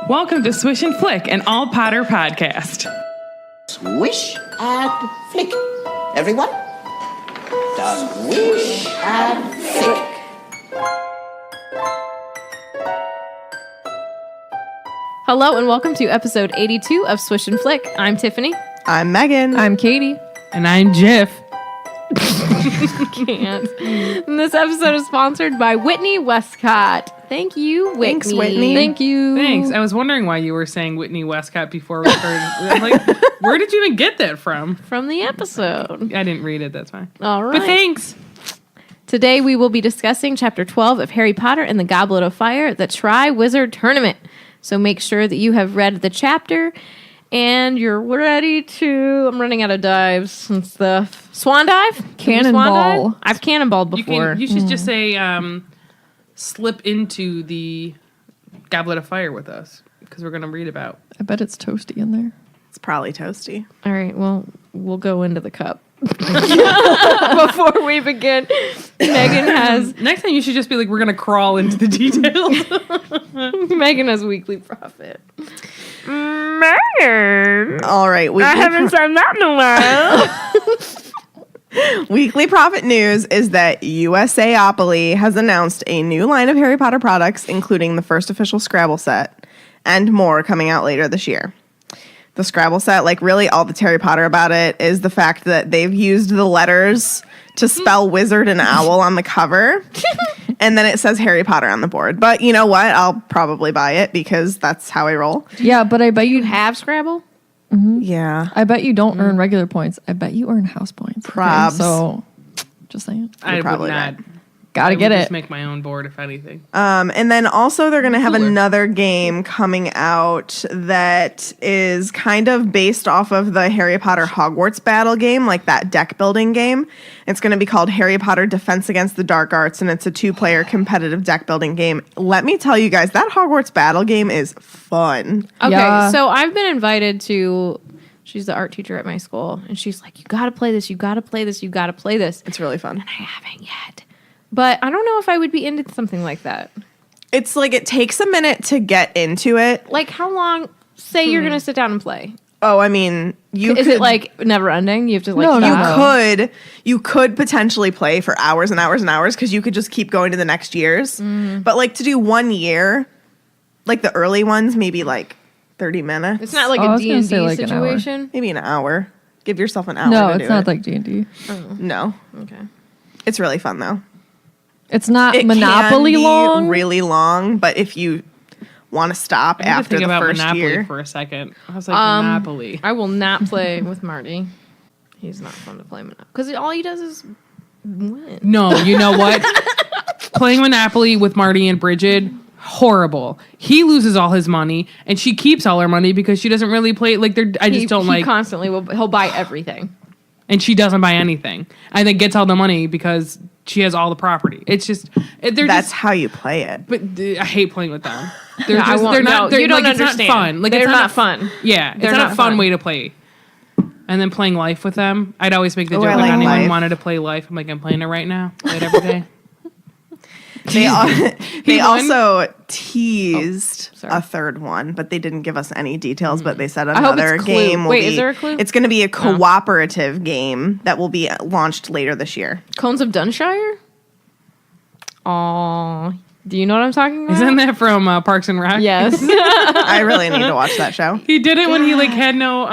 Welcome to Swish and Flick, an all Potter podcast. Swish and flick. Everyone? Swish and flick. Hello and welcome to episode 82 of Swish and Flick. I'm Tiffany. I'm Megan. I'm Katie. And I'm Jiff. Can't. And this episode is sponsored by Whitney Westcott. Thank you, Whitney. Thanks, Whitney. Thank you. Thanks. I was wondering why you were saying Whitney Westcott before we started. I'm like, where did you even get that from? From the episode. I didn't read it. That's fine. All right. But thanks. Today we will be discussing Chapter 12 of Harry Potter and the Goblet of Fire, the Triwizard Tournament. So make sure that you have read the chapter and you're ready to... I'm running out of dives and stuff. Swan dive? Cannonball. I've cannonballed before. You should just say, slip into the Goblet of Fire with us, because we're going to read about. I bet it's toasty in there. It's probably toasty. All right, well, we'll go into the cup. Before we begin, Megan has... Next time you should just be like, we're going to crawl into the details. Megan has weekly profit. Megan! All right. I haven't said that in a while. Weekly profit news is that USAopoly has announced a new line of Harry Potter products, including the first official Scrabble set and more coming out later this year. The Scrabble set, like really all that's Harry Potter about it, is the fact that they've used the letters to spell wizard and owl on the cover. And then it says Harry Potter on the board. But you know what? I'll probably buy it because that's how I roll. Yeah, but I bet you Have Scrabble? Yeah. I bet you don't earn regular points. I bet you earn house points. Okay? Probs. So, just saying. I would probably not. Gotta get Just it. make my own board, if anything. And then also they're going to have Cooler. another game coming out that is kind of based off of the Harry Potter Hogwarts battle game, like that deck building game. It's going to be called Harry Potter Defense Against the Dark Arts, and it's a 2-player competitive deck building game. Let me tell you guys, that Hogwarts battle game is fun. Okay, Yeah. so I've been invited to... She's the art teacher at my school, and she's like, you gotta play this, you gotta play this, you gotta play this. It's really fun. I haven't yet. But I don't know if I would be into something like that. It's like it takes a minute to get into it. Like, how long... Say you're gonna sit down and play. Oh, I mean, Is it like never ending? You have to like... No, stop? You could potentially play for hours and hours and hours because you could just keep going to the next years. But like to do 1 year, like the early ones, maybe like 30 minutes. It's not like Oh, I a was gonna D&D say like an hour. situation? Maybe an hour. Give yourself an hour No, to do it's not it. like D&D. No. Okay. It's really fun though. It's not It Monopoly can be long. really long, but if you want to stop I had to after think the about first Monopoly year. for a second. I was like, Monopoly. I will not play with Marty. He's not fun to play Monopoly. Because all he does is win. No, you know what? Playing Monopoly with Marty and Bridget, horrible. He loses all his money, and she keeps all her money because she doesn't really play. Like, I just don't he like. constantly he'll buy everything. And she doesn't buy anything, and then gets all the money because she has all the property. It's just That's how you play it. But I hate playing with them. They're Yeah, I just, won't- they're not. no, They're, you don't like, it's understand. not fun. Like They're it's not fun. Yeah, it's They're not a not fun fun. way to play. And then playing Life with them, I'd always make the Oh, joke I if like anyone Life. wanted to play Life. I'm like, I'm playing it right now. Play it every day. They won? also teased sorry. a third one, but they didn't give us any details. But they said hope another it's Clue. game will Wait, be. is there a Clue? It's going to be a cooperative game that will be launched later this year. Cones of Dunshire? Aw. Do you know what I'm talking about? Isn't that from Parks and Rec? Yes. I really need to watch that show. He did it when he like had no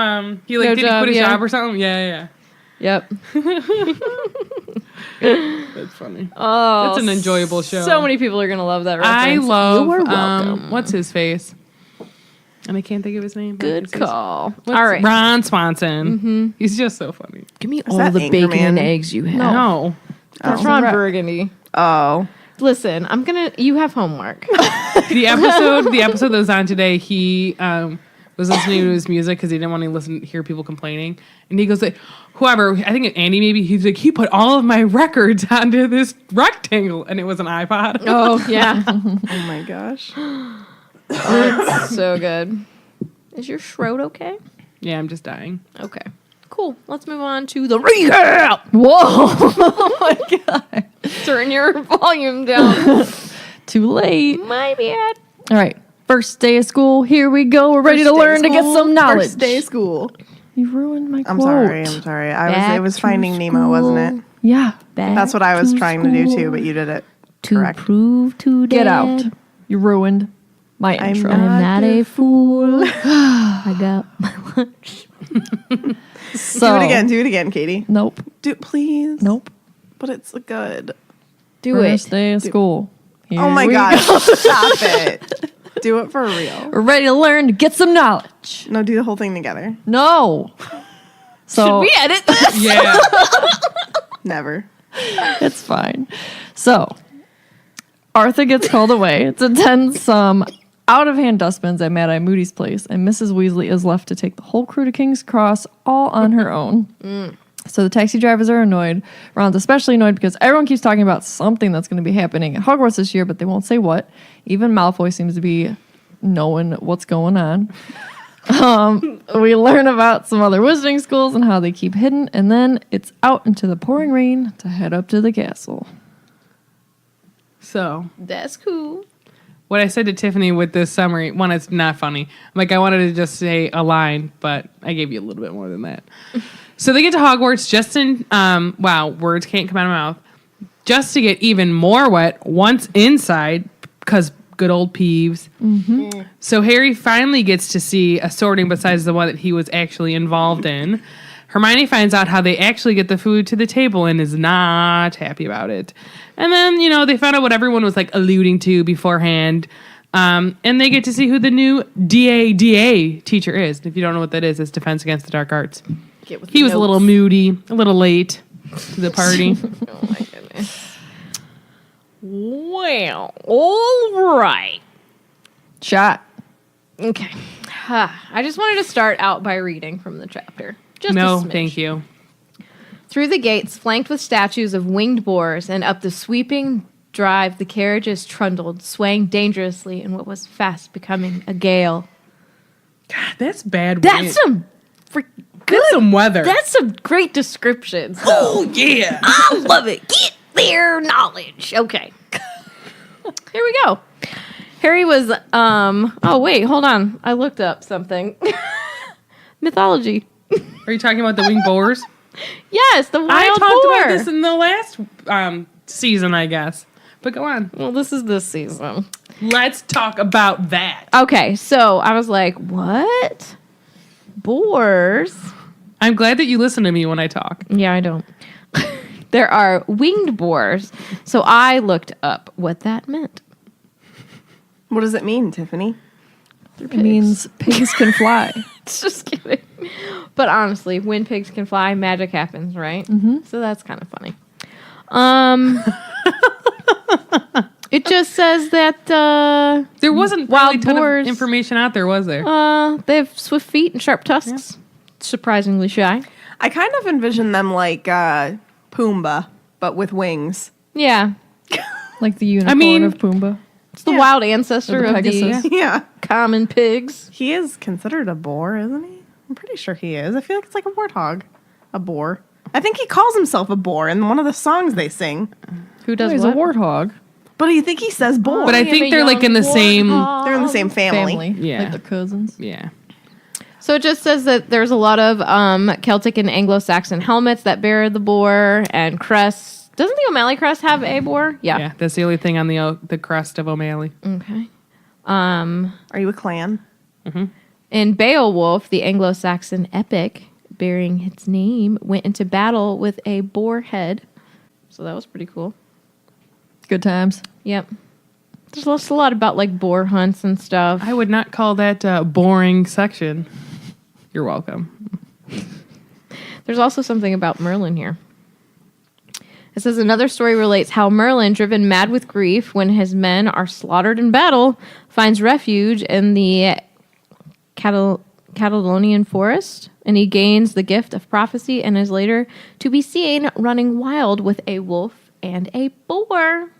he like No did he job, quit his yeah. job or something? Yeah. Yep. That's funny. Oh, That's an enjoyable show. So many people are going to love that I reference. love You are welcome. what's his face? And I can't think of his name. Good What's his- call. what's- All right. Ron Swanson. He's just so funny. Give me that all the bacon Anchorman? and eggs you have. No. That's Ron Burgundy. Oh, Listen, you have homework. The episode that was on today, he was listening to his music because he didn't want to hear people complaining. And he goes like, whoever, I think Andy maybe, he's like, he put all of my records onto this rectangle, and it was an iPod. Oh, yeah. oh my gosh. It's so good. Is your throat okay? Yeah, I'm just dying. Okay. Cool. Let's move on to the recap. Whoa! Oh my god! Turn your volume down. Too late. My bad. All right. First day of school, here we go. We're ready to learn to get some knowledge. First day of school. You ruined my I'm quote. sorry. Back It was to Finding Nemo, wasn't it? Yeah. That's what I was trying to do too, but you did it To correct. prove to Get Dad out. You ruined my intro. I'm not a fool. I got my lunch. So, Do it again, Katie. Nope. Do it, please. Nope. But it's good. Do First it. day of school. Here Oh my we God. go. Stop it. Do it for real. We're ready to learn to get some knowledge. No, do the whole thing together. No. So We edit this. Yeah. Never. it's fine. So Arthur gets called away to tend some out-of-hand dustbins at Mad Eye Moody's place, and Mrs. Weasley is left to take the whole crew to King's Cross all on her own. So the taxi drivers are annoyed. Ron's especially annoyed because everyone keeps talking about something that's going to be happening at Hogwarts this year, but they won't say what. Even Malfoy seems to be knowing what's going on. We learn about some other wizarding schools and how they keep hidden, and then it's out into the pouring rain to head up to the castle. So That's cool. what I said to Tiffany with this summary, one, it's not funny. Like, I wanted to just say a line, but I gave you a little bit more than that. So they get to Hogwarts just in, wow, words can't come out of my mouth, just to get even more wet once inside, because good old Peeves. Mm-hmm. So Harry finally gets to see a sorting besides the one that he was actually involved in. Hermione finds out how they actually get the food to the table and is not happy about it. And then, they found out what everyone was like alluding to beforehand. And they get to see who the new DADA teacher is. If you don't know what that is, it's Defense Against the Dark Arts. He was a little moody, a little late to the party. Oh my goodness. Well, all right. Shot. Okay. I just wanted to start out by reading from the chapter. Just No, a smidge. thank you. Through the gates, flanked with statues of winged boars, and up the sweeping drive, the carriages trundled, swaying dangerously in what was fast becoming a gale. God, that's bad. That's some That's some weather. That's some great descriptions. Oh, yeah. I love it. Get their knowledge. Okay. Here we go. Harry was oh wait, hold on. I looked up something. Mythology. Are you talking about the winged boars? Yes, the wild I talked boar. about this in the last season, I guess. But go on. Well, this is this season. Let's talk about that. Okay, so I was like, what? Boars? I'm glad that you listen to me when I talk. Yeah, I don't. There are winged boars. So I looked up what that meant. What does it mean, Tiffany? It means pigs can fly. Just kidding. But honestly, when pigs can fly, magic happens, right? Mm-hmm. So that's kind of funny. It just says that There wasn't wild really a ton boars, of information out there, was there? they have swift feet and sharp tusks. Surprisingly shy. I kind of envision them like Pumbaa, but with wings. Yeah. Like the unicorn of Pumbaa. It's the wild ancestor Or the of the Pegasus. Yeah. common pigs. He is considered a boar, isn't he? I'm pretty sure he is. I feel like it's like a warthog. A boar. I think he calls himself a boar in one of the songs they sing. Who does He's what? a warthog. But you think he says boar. But I think they're like in the same. They're in the same family. Family. Yeah. Like their cousins. Yeah. So it just says that there's a lot of Celtic and Anglo-Saxon helmets that bear the boar and crests. Doesn't the O'Malley crest have a boar? Yeah. That's the only thing on the crest of O'Malley. Okay. Are you a clan? In Beowulf, the Anglo-Saxon epic bearing its name went into battle with a boar head. So that was pretty cool. Good times. Yep. There's just a lot about like boar hunts and stuff. I would not call that a boring section. You're welcome. There's also something about Merlin here. It says another story relates how Merlin, driven mad with grief when his men are slaughtered in battle, finds refuge in the Catalonian forest, and he gains the gift of prophecy and is later to be seen running wild with a wolf and a boar.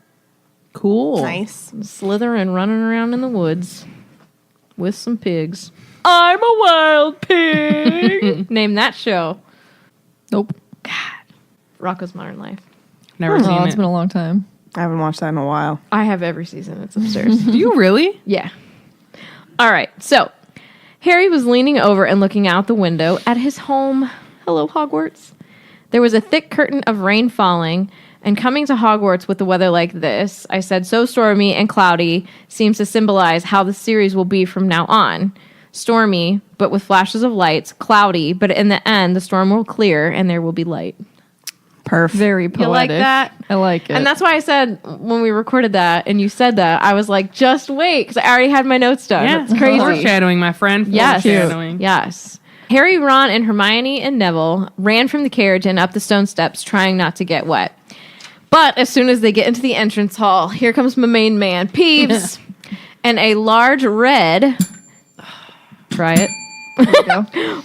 Cool. Nice. Slithering, running around in the woods with some pigs. I'm a wild pig. Name that show. Nope. Rocko's Modern Life. Never Oh, seen it's it. been a long time. I haven't watched that in a while. I have every season. It's upstairs. Do you really? Yeah. All right, so Harry was leaning over and looking out the window at his home. Hello, Hogwarts. There was a thick curtain of rain falling, and coming to Hogwarts with the weather like this, I said, so stormy and cloudy seems to symbolize how the series will be from now on. Stormy, but with flashes of lights. Cloudy, but in the end, the storm will clear and there will be light. Perfect. Very poetic. You like that? I like it. And that's why I said when we recorded that and you said that, I was like, just wait, because I already had my notes done. Yeah, That's crazy. Foreshadowing, my friend. Yes. Foreshadowing. Yes. Harry, Ron, and Hermione and Neville ran from the carriage and up the stone steps, trying not to get wet. But as soon as they get into the entrance hall, here comes my main man, Peeves, and a large red... Try it.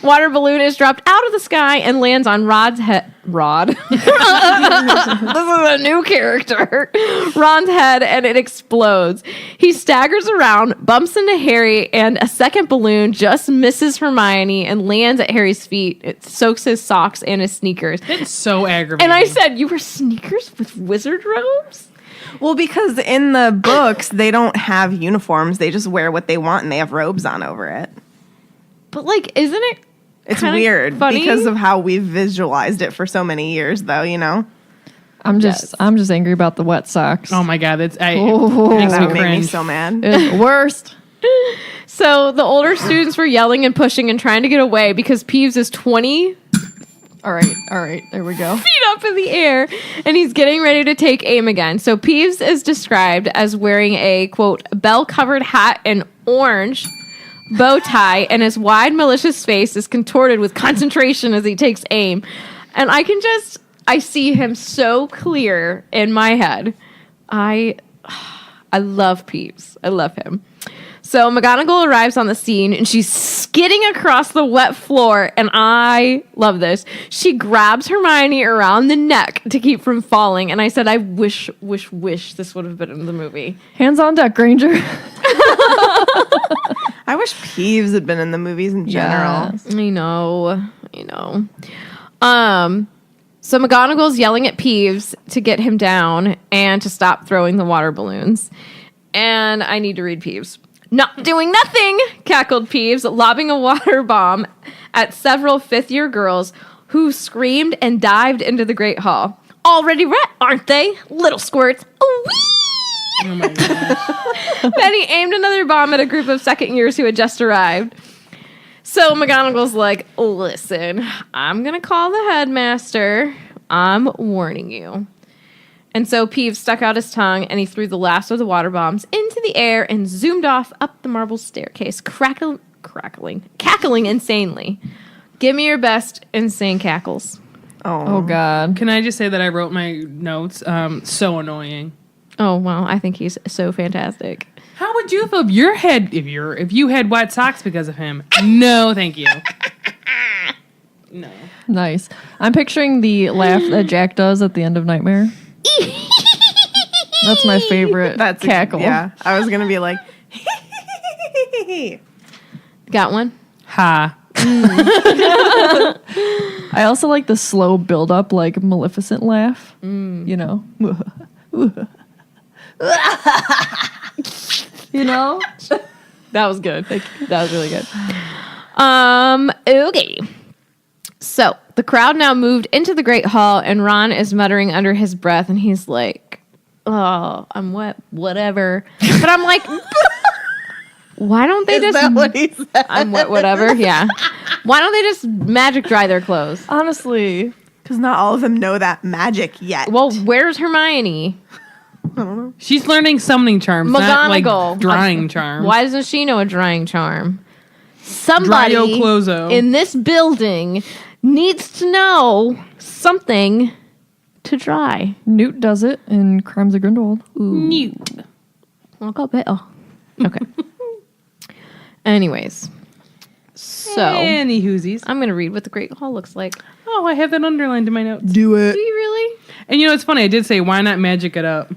Water balloon is dropped out of the sky and lands on Rod's head. Rod? This is a new character. Ron's head, and it explodes. He staggers around, bumps into Harry, and a second balloon just misses Hermione and lands at Harry's feet. It soaks his socks and his sneakers. It's so aggravating. And I said, you wear sneakers with wizard robes? Well, because in the books, they don't have uniforms. They just wear what they want and they have robes on over it. But, like, isn't it It's kinda weird funny? because of how we've visualized it for so many years, though, you know? I'm just angry about the wet socks. Oh my god, makes That me would make me cringe. so mad. It's worst. So the older students were yelling and pushing and trying to get away because Peeves is 20 All right. There we go. feet up in the air and he's getting ready to take aim again. So Peeves is described as wearing a, quote, bell-covered hat and orange bow tie, and his wide, malicious face is contorted with concentration as he takes aim. And I see him so clear in my head. I love Peeves. I love him. So McGonagall arrives on the scene and she's skidding across the wet floor, and I love this. She grabs Hermione around the neck to keep from falling, and I said, I wish this would have been in the movie. Hands on deck, Granger. I wish Peeves had been in the movies in general. Yes. I know. So McGonagall's yelling at Peeves to get him down and to stop throwing the water balloons. And I need to read Peeves. Not doing nothing, cackled Peeves, lobbing a water bomb at several fifth-year girls who screamed and dived into the Great Hall. Already wet, aren't they? Little squirts. Whee! Oh my gosh. Then he aimed another bomb at a group of second years who had just arrived. So McGonagall's like, listen, I'm going to call the headmaster. I'm warning you. And so Peeves stuck out his tongue and he threw the last of the water bombs into the air and zoomed off up the marble staircase, cackling insanely. Give me your best insane cackles. Oh God. Can I just say that I wrote my notes? So annoying. Oh, well, I think he's so fantastic. How would you feel if you had wet socks because of him? No, thank you. No. Nice. I'm picturing the laugh that Jack does at the end of Nightmare. That's my favorite cackle. Yeah, I was going to be like, Got one? Ha. I also like the slow build up, like Maleficent laugh. You know? You know? That was good. That was really good. Okay. So the crowd now moved into the Great Hall, and Ron is muttering under his breath, and he's like, "Oh, I'm wet, whatever." But I'm like, why don't they is just? that what he said? I'm wet, whatever. Yeah. Why don't they just magic dry their clothes? Honestly, Because not all of them know that magic yet. Well, where's Hermione? She's learning summoning charms, not like McGonagall. drying charms. Why doesn't she know a drying charm? Dryo Somebody Clozo. in this building needs to know something to dry. Newt does it in Crimes of Grindelwald. Newt. I'll go bet. Oh, okay. Anyways, so Any hoosies. I'm gonna read what the Great Hall looks like. Oh, I have that underlined in my notes. Do it. Do you really And you know, it's funny. I did say, why not magic it up?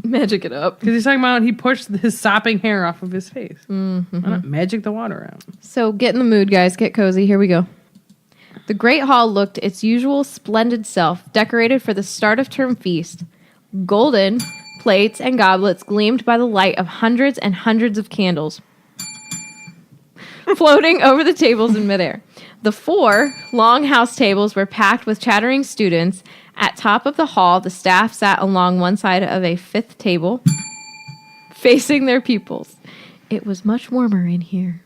magic it up? Because he's talking about he pushed his sopping hair off of his face. Why not magic the water out? So get in the mood, guys. Get cozy. Here we go. The Great Hall looked its usual splendid self, decorated for the start of term feast. Golden plates and goblets gleamed by the light of hundreds and hundreds of candles. floating over the tables in midair. The 4 long house tables were packed with chattering students. At top of the hall, the staff sat along one side of a 5th table, facing their pupils. It was much warmer in here.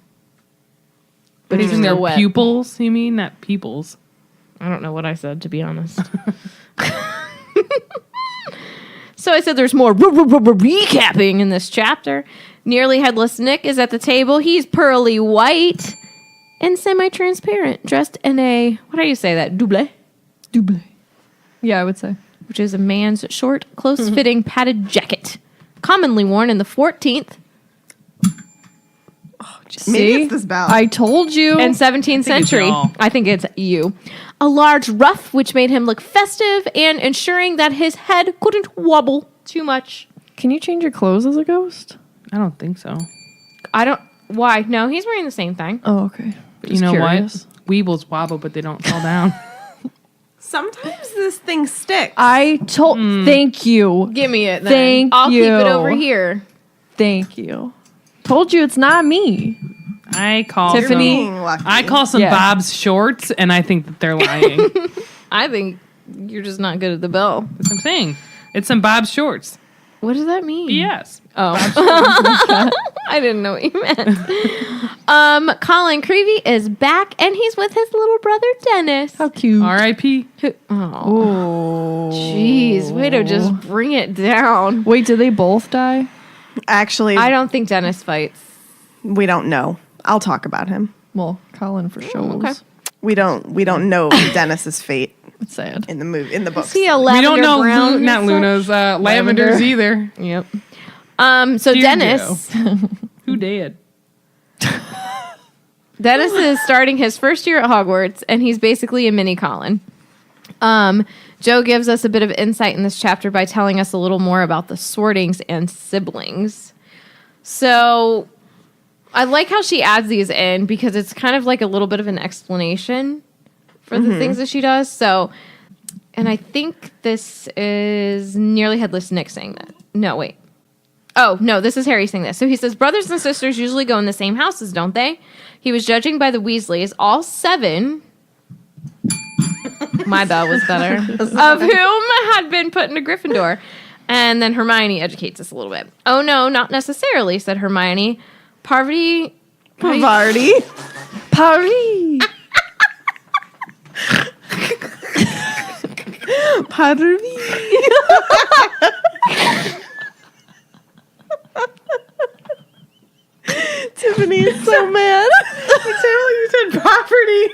But it's Using their still wet. pupils, you mean? Not peoples. I don't know what I said, to be honest. So I said there's more recapping in this chapter. Nearly Headless Nick is at the table. He's pearly white and semi-transparent, dressed in a, what do you say that, double? Double. Yeah, I would say. Which is a man's short, close-fitting padded jacket, commonly worn in the 14th Maybe it's this bell. I told you. and 17th it's century. y'all. I think it's you. A large ruff, which made him look festive and ensuring that his head couldn't wobble too much. Can you change your clothes as a ghost? I don't think so. I don't. Why? No, he's wearing the same thing. Oh, okay. But you know what? Weebles wobble, but they don't fall down. Sometimes this thing sticks. I told. Thank you. Give me it. Then. Thank I'll keep it you. over here. Thank you. Told you it's not me. I call Tiffany. Being lucky. I call some Yeah. Bob's shorts, and I think that they're lying. That's I think you're just not good at the bell. what I'm saying. It's some Bob's shorts. What does that mean? Yes. Oh, I didn't know what you meant. Colin Creevy is back, and he's with his little brother Dennis. How cute. R.I.P. Oh, jeez, way to just bring it down. Wait, did they both die? Actually, I don't think Dennis fights. we don't know. I'll talk about him. Well, Colin for shows. okay. We don't know Dennis's fate It's sad. in the movie in the books. See a We lavender don't know brown. not Luna's Lavender's either. Yep. So Dear Dennis, Who did? Dennis is starting his first year at Hogwarts, and he's basically a mini Colin. Joe gives us a bit of insight in this chapter by telling us a little more about the sortings and siblings. So I like how she adds these in because it's kind of like a little bit of an explanation for the things that she does. So, and I think this is Nearly Headless Nick saying that. No, wait. Oh, no, this is Harry saying this. So he says, brothers and sisters usually go in the same houses, don't they? He was judging by the Weasleys, all 7. My bell was better. Of whom had been put into Gryffindor. And then Hermione educates us a little bit. Oh, no, not necessarily, said Hermione. Parvati. Pavardi. Paris. Parvi. Tiffany is so mad. You said property.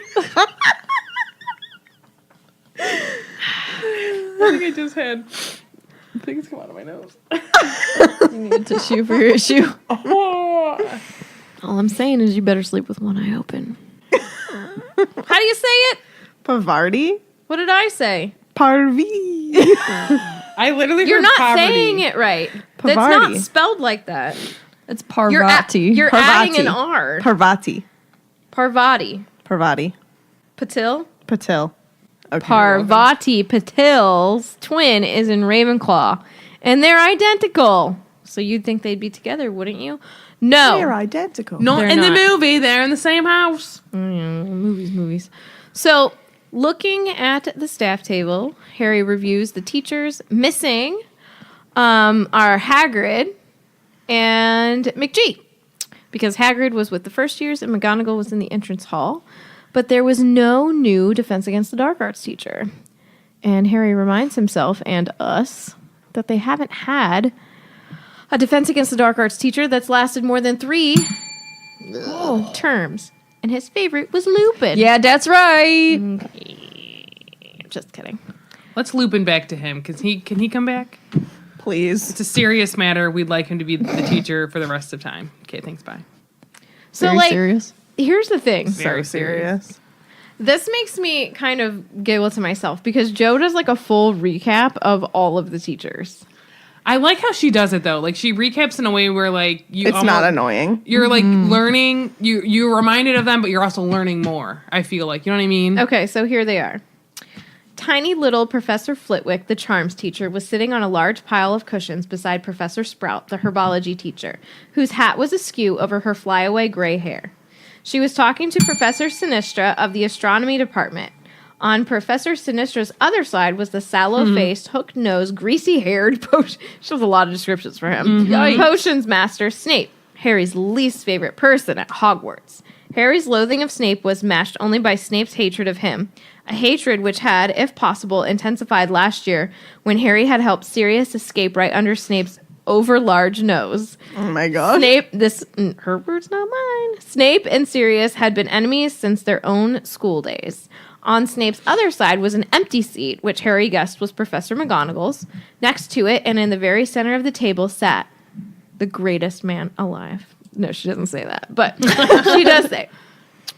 I think I just had things come out of my nose. You need a tissue for your issue. All I'm saying is you better sleep with one eye open. How do you say it? Pavardi. What did I say? Parvi. I literally You're heard not poverty. saying it right. That's Pavardi. not spelled like that. It's You're, Parvati. you're adding an Parvati. R. Parvati. Parvati. Parvati. Patil? Patil. Okay, Parvati Patil's twin is in Ravenclaw. And they're identical. So you'd think they'd be together, wouldn't you? No. they're identical. No, They're in not. the movie, they're in the same house. Movies. So, looking at the staff table, Harry reviews the teachers missing are Hagrid and McGee. Because Hagrid was with the first years and McGonagall was in the entrance hall. But there was no new Defense Against the Dark Arts teacher. And Harry reminds himself and us that they haven't had a Defense Against the Dark Arts teacher that's lasted more than 3 terms. And his favorite was Lupin. Yeah, that's right. Just kidding. Let's Lupin back to him. Can he come back? Please. It's a serious matter. We'd like him to be the teacher for the rest of time. Okay, thanks. Bye. So, Very serious. here's the thing. Very So serious. This makes me kind of giggle to myself because Joe does like a full recap of all of the teachers. I like how she does it though. Like she recaps in a way where like you It's not annoying. You're like learning. You're reminded of them, but you're also learning more. I feel like you know what I mean. Okay, so here they are. Tiny little Professor Flitwick, the charms teacher, was sitting on a large pile of cushions beside Professor Sprout, the herbology teacher, whose hat was askew over her flyaway gray hair. She was talking to Professor Sinistra of the astronomy department. On Professor Sinistra's other side was the sallow-faced, hooked-nosed, greasy-haired she has a lot of descriptions for him. Potions master Snape, Harry's least favorite person at Hogwarts. Harry's loathing of Snape was matched only by Snape's hatred of him, a hatred which had, if possible, intensified last year when Harry had helped Sirius escape right under Snape's over-large nose. Oh my god. Her words, not mine. Snape and Sirius had been enemies since their own school days. On Snape's other side was an empty seat, which Harry guessed was Professor McGonagall's. Next to it, and in the very center of the table, sat the greatest man alive. No, she doesn't say that, but she does say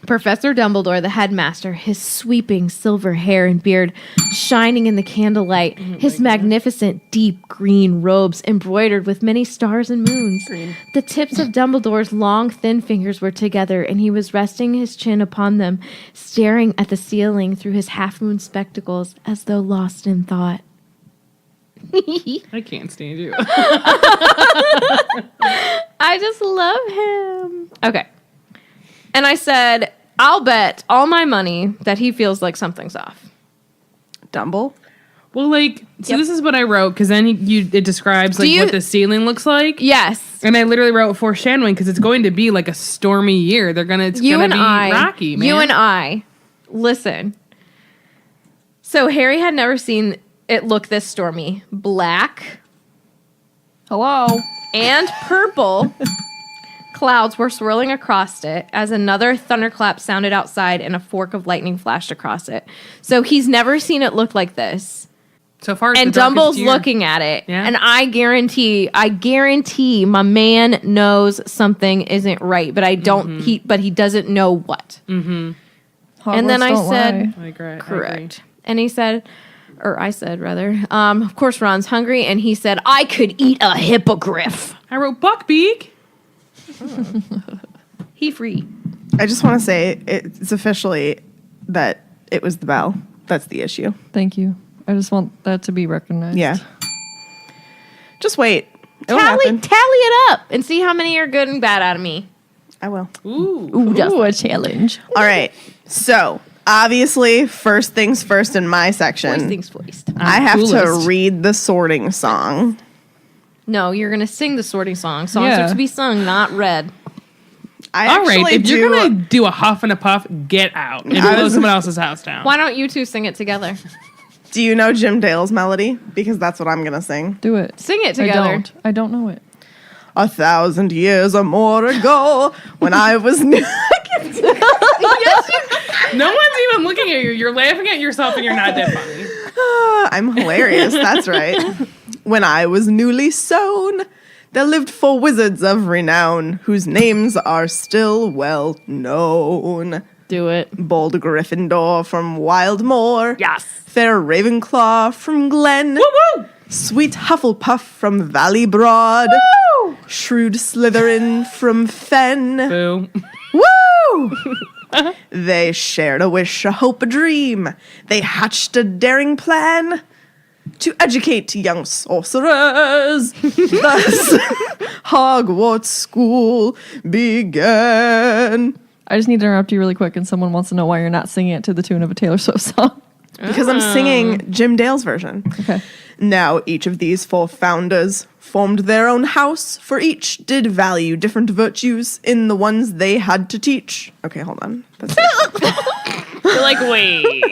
Professor Dumbledore, the headmaster, his sweeping silver hair and beard shining in the candlelight, his magnificent deep green robes embroidered with many stars and moons. The tips of Dumbledore's long, thin fingers were together, and he was resting his chin upon them, staring at the ceiling through his half-moon spectacles as though lost in thought. I can't stand you. I just love him. Okay. And I said, I'll bet all my money that he feels like something's off. Dumble? Well, like, so this is what I wrote, because then it describes like what the ceiling looks like. Yes. And I literally wrote foreshadowing, because it's going to be like a stormy year. It's gonna be rocky, man. You and I, listen. So Harry had never seen it look this stormy. Black. Hello. And purple. Clouds were swirling across it as another thunderclap sounded outside and a fork of lightning flashed across it. So he's never seen it look like this. So far, it's and the darkest Dumble's year. looking at it. Yeah. And I guarantee my man knows something isn't right, but I don't he doesn't know what. Mm-hmm. And then I said I agree. correct. And he said, or I said rather, of course Ron's hungry, and he said, I could eat a hippogriff. I wrote Buckbeak. He free. I just want to say it's officially that it was the bell. That's the issue. Thank you. I just want that to be recognized. Yeah. Just wait. It'll Tally happen. it up and see how many are good and bad out of me. I will. Ooh, a challenge. All right. So, obviously, first things first in my section. Voice things voiced. I have to coolest. read the sorting song. No, you're going to sing the sorting song. Songs Yeah. are to be sung, not read. I All right, actually if you're do- gonna do a huff and a puff, get out and blow someone else's house down. Why don't you two sing it together? Do you know Jim Dale's melody? Because that's what I'm going to sing. Do it. Sing it together. I don't know it. 1,000 years or more ago, when I was new. No one's even looking at you. You're laughing at yourself, and you're not that funny. I'm hilarious. That's right. When I was newly sown, there lived 4 wizards of renown, whose names are still well known. Do it. Bold Gryffindor from Wildmoor. Yes. Fair Ravenclaw from Glen. Woo! Sweet Hufflepuff from Valley Broad. Woo! Shrewd Slytherin from Fen. Boo. Woo! They shared a wish, a hope, a dream. They hatched a daring plan to educate young sorcerers. Thus, Hogwarts School began. I just need to interrupt you really quick, and someone wants to know why you're not singing it to the tune of a Taylor Swift song. Because I'm singing Jim Dale's version. Okay. Now each of these 4 founders formed their own house, for each did value different virtues in the ones they had to teach. Okay, hold on. That's You're like, wait.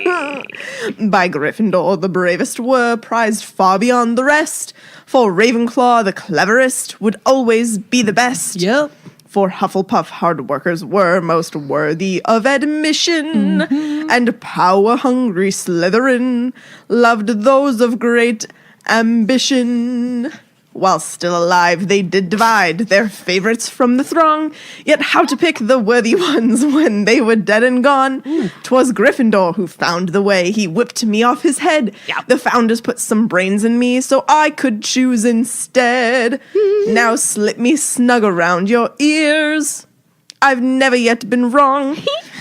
By Gryffindor the bravest were, prized far beyond the rest. For Ravenclaw the cleverest would always be the best. Yep. For Hufflepuff hard workers were most worthy of admission, and power-hungry Slytherin loved those of great ambition. While still alive, they did divide their favorites from the throng, yet how to pick the worthy ones when they were dead and gone? 'Twas Gryffindor who found the way, he whipped me off his head. The founders put some brains in me so I could choose instead. Now slip me snug around your ears. I've never yet been wrong.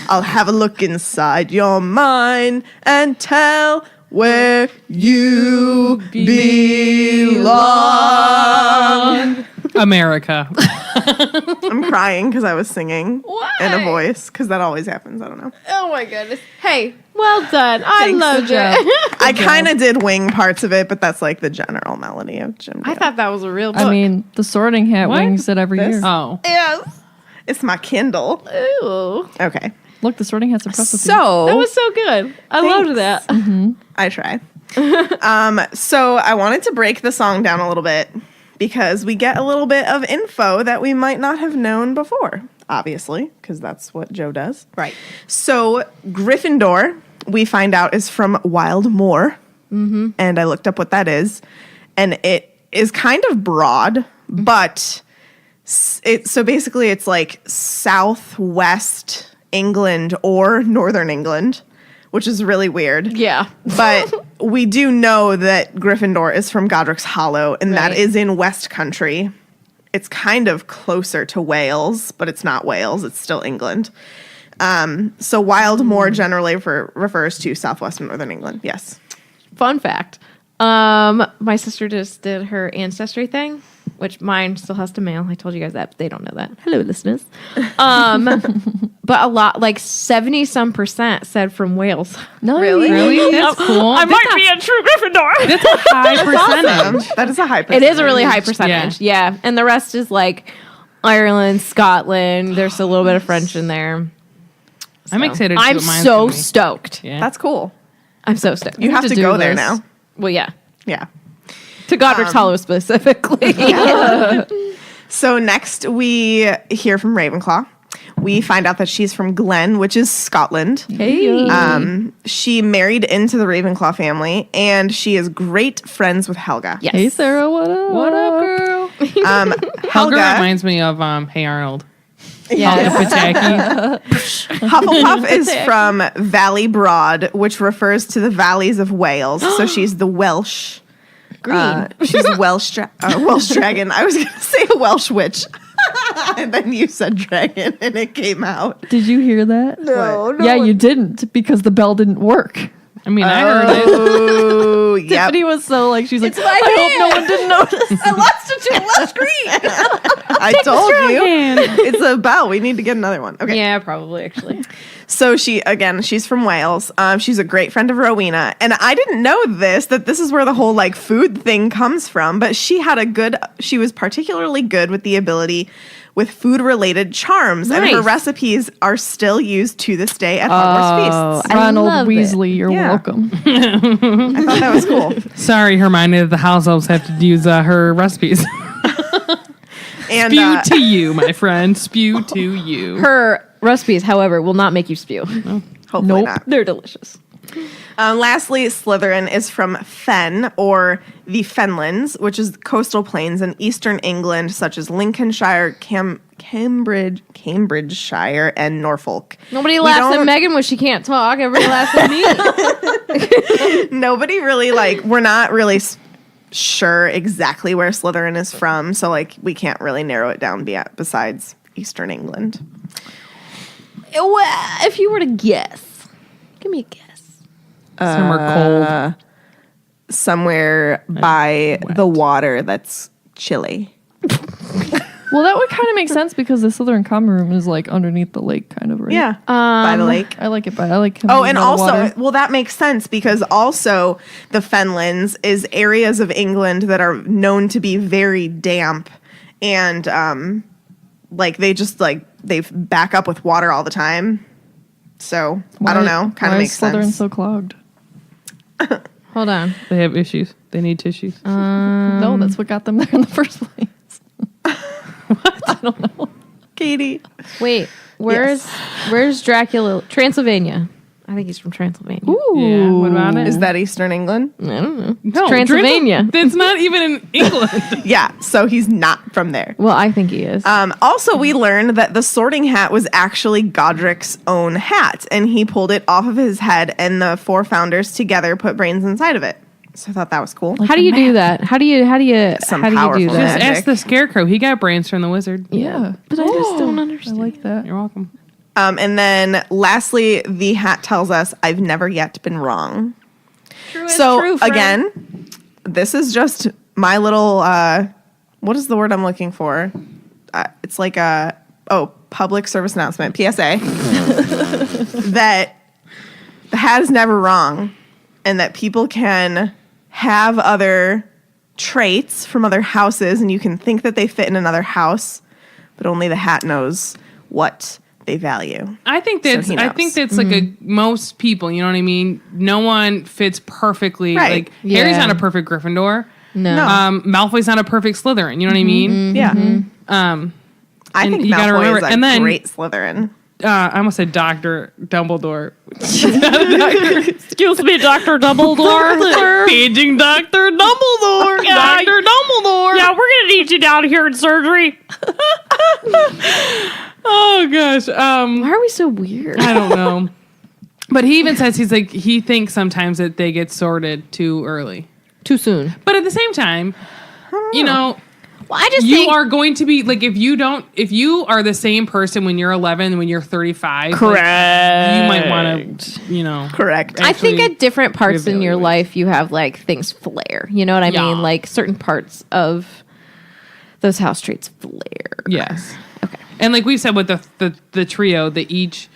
I'll have a look inside your mind and tell where you belong. America. I'm crying because I was singing in a Why? voice because that always happens. I don't know. Oh my goodness. Hey, well done. I Thanks, loved good it. I kind of did wing parts of it, but that's like the general melody of Jim. I thought that was a real book. I mean, the Sorting Hat What? wings it every This? year. Oh. yes. it's my Kindle. Ooh. Okay, Look, the Sorting Hat's impressed with you. so That was so good. I loved that. I try. So I wanted to break the song down a little bit because we get a little bit of info that we might not have known before, obviously, because that's what Joe does. Right. So Gryffindor, we find out, is from Wild Moor. And I looked up what that is. And it is kind of broad, but so basically it's like southwest England or northern England, which is really weird. Yeah. But we do know that Gryffindor is from Godric's Hollow, and that Right. is in West Country. It's kind of closer to Wales, but it's not Wales. It's still England. So Wild Moor generally refers to southwest and northern England. Yes. Fun fact. My sister just did her ancestry thing, which mine still has to mail. I told you guys that, but they don't know that. Hello, listeners. But a lot, like 70-some% said from Wales. Nice. Really? That's cool. I might be a true Gryffindor. That's a high percentage. That is a high It percentage. is a really high percentage. Yeah. And the rest is like Ireland, Scotland. There's a little bit of French in there. I'm excited to see I'm what mine's so gonna be. stoked. Yeah. That's cool. I'm so stoked. You have to do go there this. now. Well, yeah. Yeah. To Godric's Hollow specifically. So next we hear from Ravenclaw. We find out that she's from Glen, which is Scotland. Hey. She married into the Ravenclaw family, and she is great friends with Helga. Yes. Hey, Sarah, what up? What up, girl? Helga Helga, reminds me of Hey Arnold. Yeah. Pataki. Hufflepuff is from Valley Broad, which refers to the valleys of Wales. So she's the Welsh. Green. She's a Welsh dragon. I was going to say a Welsh witch. And then you said dragon, and it came out. Did you hear that? No. Yeah, you didn't because the bell didn't work. I mean, I heard it. Oh, yep. Tiffany was so like, she's like, I hope no one didn't notice. I lost it to Welsh Green. I told you. hand. It's a bell. We need to get another one. Okay. Yeah, probably, actually. So she's from Wales. She's a great friend of Rowena. And I didn't know that this is where the whole like food thing comes from, but she was particularly good with the ability with food related charms. And her Nice. recipes are still used to this day at Hogwarts feasts. I Ronald love it. Weasley, you're Yeah. welcome. I thought that was cool. Sorry, Hermione, the house elves have to use her recipes. And Spew to you, my friend. Spew to you. Her recipes, however, will not make you spew. hopefully Nope. not. They're delicious. Lastly, Slytherin is from Fen, or the Fenlands, which is coastal plains in eastern England, such as Lincolnshire, Cambridgeshire, and Norfolk. Nobody We laughs at don't- Megan when she can't talk. Everybody laughs at me. Nobody really, we're not really sure exactly where Slytherin is from, so, we can't really narrow it down besides eastern England. Well, if you were to guess, give me a guess. Somewhere cold. Somewhere by the water that's chilly. Well, that would kind of make sense because the Slytherin common room is like underneath the lake, kind of, right? Yeah, by the lake. I like it, but I like him Oh, being and by the also, water. well, that makes sense because also the Fenlands is areas of England that are known to be very damp, and they back up with water all the time. So I don't know, kind of makes Slytherin sense. so clogged? Hold on. They have issues. They need tissues. No, that's what got them there in the first place. Katie, Wait, where's Dracula? Transylvania. I think he's from Transylvania. Yeah, what about it? is that Eastern England? I don't know. No, Transylvania. That's not even in England. Yeah, so he's not from there. Well, I think he is. Also, we learned that the Sorting Hat was actually Godric's own hat, and he pulled it off of his head, and the four founders together put brains inside of it. So I thought that was cool. how do you do that? How do you Some do powerful Just magic. ask the Scarecrow. He got brains from the wizard. Yeah. But I just don't I understand. like that. You're welcome. And then lastly, the hat tells us, I've never yet been wrong. So again, this is just my little, what is the word I'm looking for? it's like a public service announcement, PSA, that the hat is never wrong, and that people can have other traits from other houses, and you can think that they fit in another house, but only the hat knows what they value. I think that's like most people, you know what I mean? No one fits perfectly. Right. Like Harry's not a perfect Gryffindor. No. Malfoy's not a perfect Slytherin, you know what I mean? Yeah. I and think you gotta Malfoy remember- is a and then- great Slytherin. I almost said Dr. Dumbledore. Excuse me, Dr. Dumbledore, sir. Paging Dr. Dumbledore. Yeah, Dr. Dumbledore. Yeah, we're going to need you down here in surgery. Oh, gosh. Why are we so weird? I don't know. But he even says he thinks sometimes that they get sorted too early. Too soon. But at the same time, you know, Well, I just you think... are going to be like if you are the same person when you're 11 when you're 35, Correct. like, you might want to, you know, Correct. I think actually at different parts in your reevaluate. life, you have like things flare. You know what I Yeah. mean? Like certain parts of those house traits flare. Yes. Okay. And like we said with the trio, they each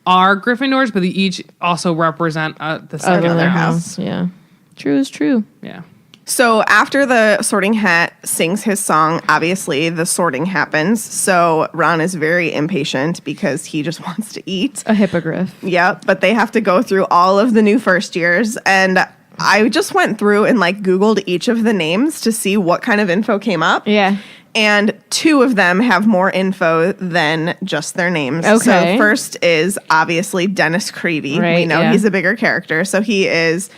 are Gryffindors, but they each also represent the second Other house. house. Yeah. True is true. Yeah. So after the Sorting Hat sings his song, obviously the sorting happens. So Ron is very impatient because he just wants to eat. A hippogriff. Yep, but they have to go through all of the new first years. And I just went through and like Googled each of the names to see what kind of info came up. Yeah. And two of them have more info than just their names. Okay. So first is obviously Dennis Creevy. We Right, know yeah. he's a bigger character. So he is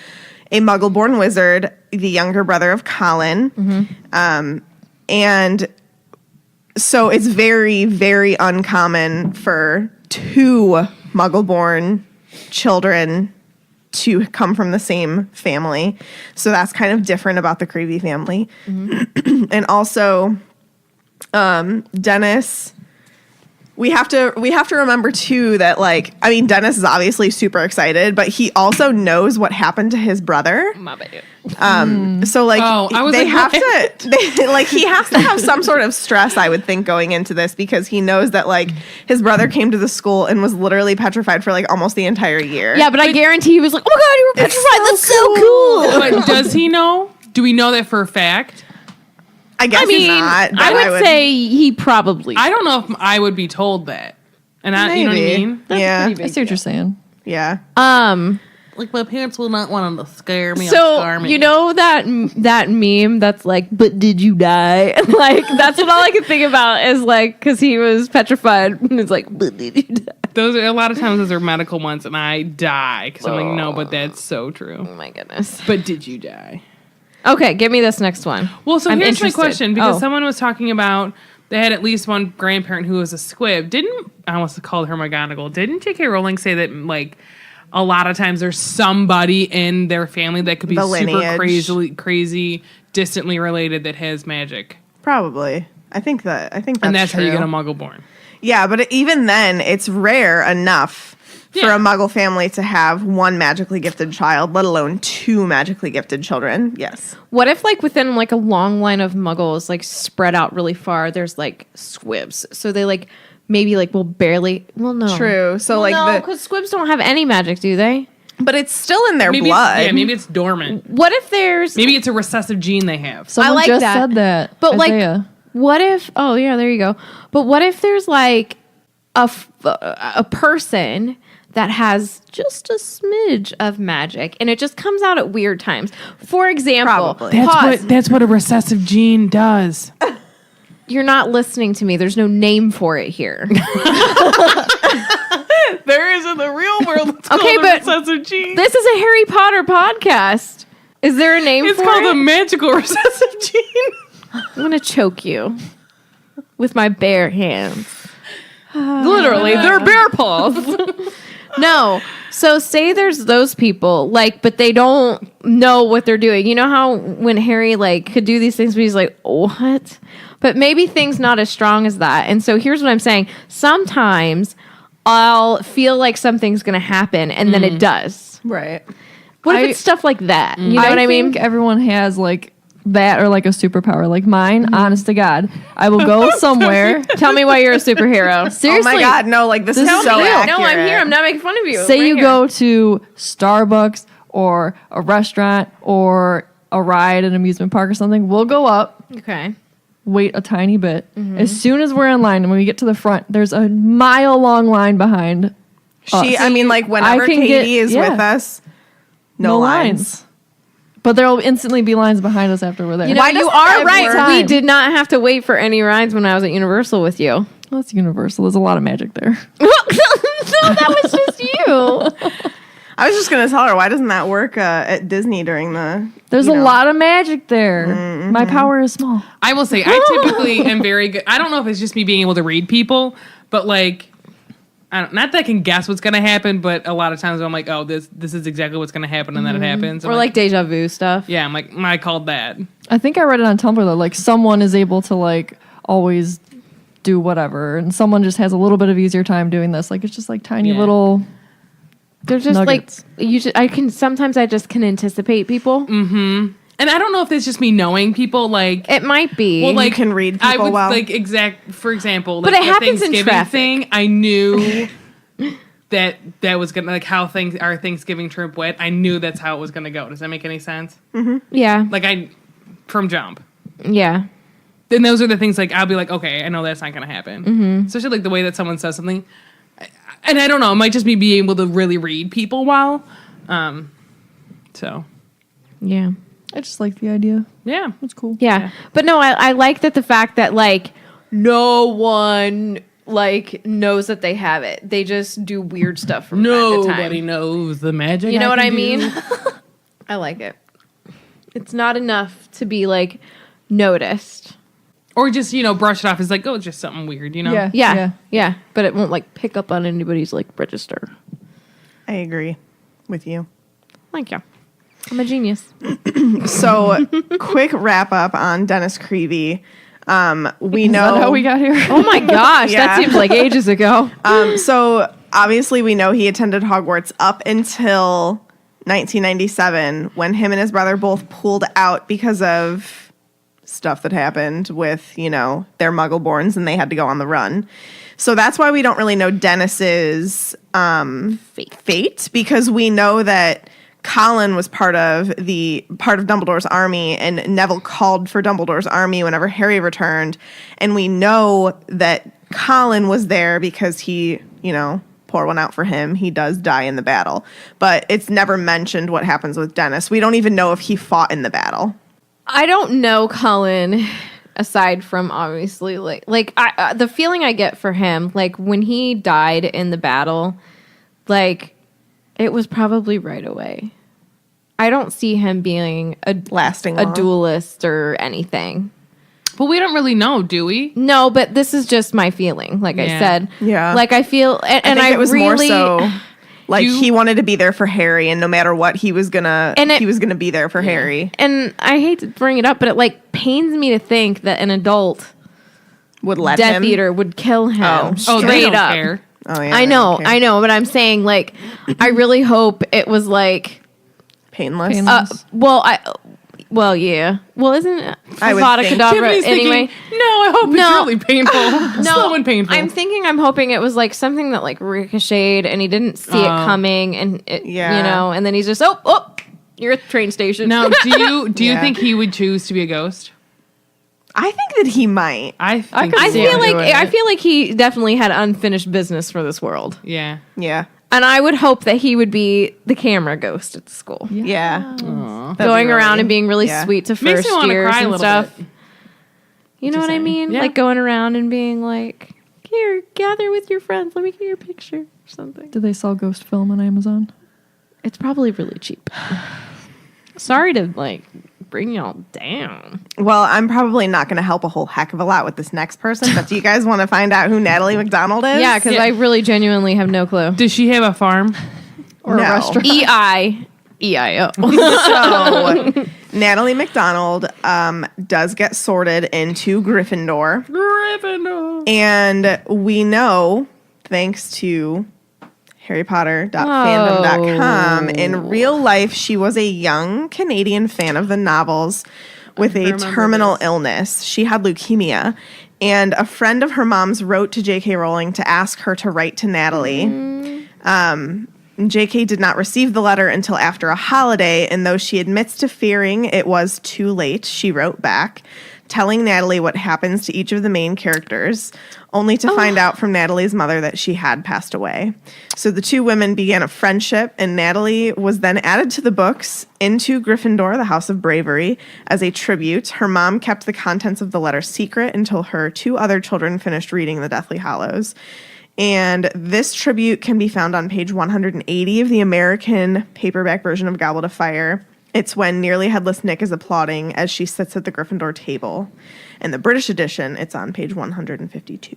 a muggle-born wizard, the younger brother of Colin. And so it's very, very uncommon for two muggle-born children to come from the same family. So that's kind of different about the Creevy family. And also, Dennis... We have to remember too that like I mean Dennis is obviously super excited, but he also knows what happened to his brother. So like I was they like, have he has to have some sort of stress, I would think, going into this because he knows that like his brother came to the school and was literally petrified for like almost the entire year. Yeah, but I guarantee he was like, oh my God, you were petrified. That's so cool. But does he know? Do we know that for a fact? I guess I mean, not. But I would say he probably. I don't know if I would be told that. And you know what I Maybe. mean? Yeah. I see what you're saying. Yeah. Like my parents will not want to scare me. So you know that meme that's like, but did you die? Like that's what all I can think about is like because he was petrified and it's like, but did you die? those are a lot of times those are medical ones, and I die because I'm like, no, but that's so true. Oh my goodness. But did you die? Okay, give me this next one. Well, so I'm here's interested. my question because Oh. someone was talking about they had at least one grandparent who was a squib. I almost called her McGonagall. Didn't J.K. Rowling say that like a lot of times there's somebody in their family that could be The super lineage. crazy, distantly related that has magic, Probably. I think that's and that's true. how you get a Muggle born. Yeah, but even then, it's rare enough for Yeah. a Muggle family to have one magically gifted child, let alone two magically gifted children. Yes. What if like within like a long line of muggles like spread out really far, there's like squibs. So they like maybe like will barely no. True. So Well, like because squibs don't have any magic, do they? but it's still in their Maybe blood. maybe it's dormant. What if there's Maybe it's a recessive gene they have. Someone like just that. said that. But Isaiah. like, what if? Oh yeah, there you go. But what if there's like a person that has just a smidge of magic, and it just comes out at weird times? For example, Probably. pause. That's what a recessive gene does. You're not listening to me. There's no name for it here. There is in the real world. It's Okay, called but a recessive gene. This is a Harry Potter podcast. Is there a name It's for called it? a magical recessive gene. I'm gonna choke you with my bare hands. Literally, they're bear paws. No. So say there's those people, like, but they don't know what they're doing. You know how when Harry like could do these things, but he's like, what? But maybe things not as strong as that. And so here's what I'm saying. Sometimes I'll feel like something's gonna happen, and then it does. right. What if I- it's stuff like that? You know what I mean? think everyone has like that or like a superpower. Like mine, honest to God, I will go somewhere. Tell me why you're a superhero. Seriously. Oh my God, no, like this is Tell so me real. accurate. No, I'm here. I'm not making fun of you. Say Right you here. go to Starbucks or a restaurant or a ride, an amusement park or something. We'll go up, Okay. wait a tiny bit. As soon as we're in line and when we get to the front, there's a mile-long line behind us. I mean, like whenever can Katie get- is yeah. with us, no lines. But there'll instantly be lines behind us after we're there. You know, Why you doesn't are that right. work? We did not have to wait for any rides when I was at Universal with you. Well, that's universal. There's a lot of magic there. No, that was just you. I was just gonna tell her, why doesn't that work at Disney during the? There's you a know. lot of magic there. My power is small. I will say I typically am very good. I don't know if it's just me being able to read people, but like, not that I can guess what's gonna happen, but a lot of times I'm like, oh, this is exactly what's gonna happen, and then it happens. Or I'm like deja vu stuff. yeah, I'm like, I called that. I think I read it on Tumblr though. Like someone is able to like always do whatever, and someone just has a little bit of easier time doing this. Like it's just like tiny Yeah. little. They're just Nuggets. like I just can anticipate people. And I don't know if it's just me knowing people. Like, It might be. well, like can read I people would well. like for example, But like it the happens in Thanksgiving traffic. thing. I knew that was gonna like how our Thanksgiving trip went. I knew that's how it was gonna go. Does that make any sense? yeah. Like from jump. Yeah. Then those are the things like I'll be like, okay, I know that's not gonna happen. Especially like the way that someone says something, and I don't know, it might just be being able to really read people well. So Yeah. I just like the idea. yeah, It's cool. Yeah. But no, I like that the fact that like no one like knows that they have it. They just do weird stuff from time to nobody time. knows the magic. You know what can I do. mean? I like it. It's not enough to be like noticed. Or just brush it off as like, oh, it's just something weird. Yeah. Yeah. Yeah. But it won't like pick up on anybody's like register. I agree with you. Thank you. I'm a genius. So, quick wrap up on Dennis Creevy. We Is know that how we got here? Oh my gosh. Yeah. That seems like ages ago. So obviously we know he attended Hogwarts up until 1997 when him and his brother both pulled out because of stuff that happened with, their Muggleborns and they had to go on the run. So that's why we don't really know Dennis's fate because we know that Colin was part of Dumbledore's army and Neville called for Dumbledore's army whenever Harry returned. And we know that Colin was there because he, pour one out for him. He does die in the battle, but it's never mentioned what happens with Dennis. We don't even know if he fought in the battle. I don't know Colin aside from obviously the feeling I get for him, like when he died in the battle, like it was probably right away. I don't see him being Lasting a long. duelist or anything. But we don't really know, do we? No, but this is just my feeling. Like I Yeah. said, Yeah. Like I feel, and I think it was really, more so like You- he wanted to be there for Harry, and no matter what, he was gonna be there for Harry. and I hate to bring it up, but it like pains me to think that an adult Would let Death him. Eater would kill him Oh, they straight don't up. care. Oh yeah, I know, but I'm saying like I really hope it was like Painless. Painless. well, yeah. Well, isn't it I would Avada think. Kedavra Tiffany's anyway? thinking, no, I hope No. it's really painful. Slow and painful. I'm hoping it was like something that like ricocheted and he didn't see it coming and it, Yeah. and then he's just oh, you're at the train station. Now, do you Yeah. think he would choose to be a ghost? I think that he might. I think could I see so. feel him like doing I it. feel like he definitely had unfinished business for this world. Yeah. Yeah. And I would hope that he would be the camera ghost at the school. Yeah. Going That'd be around really- and being really yeah. sweet to Makes me first want to years cry a and little stuff. bit. You know what I saying. mean? Yeah. Like going around and being like, here, gather with your friends. Let me get your picture or something. Do they sell ghost film on Amazon? It's probably really cheap. Sorry to like bring y'all down. Well, I'm probably not going to help a whole heck of a lot with this next person, but do you guys want to find out who Natalie McDonald is? Yeah, because Yeah. I really genuinely have no clue. Does she have a farm? Or No. a restaurant? EIO. So, Natalie McDonald does get sorted into Gryffindor. Gryffindor. And we know, thanks to HarryPotter.fandom.com, in real life, she was a young Canadian fan of the novels with a remember terminal this. illness. She had leukemia. And a friend of her mom's wrote to J.K. Rowling to ask her to write to Natalie. J.K. did not receive the letter until after a holiday, and though she admits to fearing it was too late, she wrote back, telling Natalie what happens to each of the main characters, only to find out from Natalie's mother that she had passed away. So the two women began a friendship, and Natalie was then added to the books into Gryffindor, the House of Bravery, as a tribute. Her mom kept the contents of the letter secret until her two other children finished reading the Deathly Hallows. And this tribute can be found on page 180 of the American paperback version of Goblet of Fire. It's when Nearly Headless Nick is applauding as she sits at the Gryffindor table. In the British edition, it's on page 152.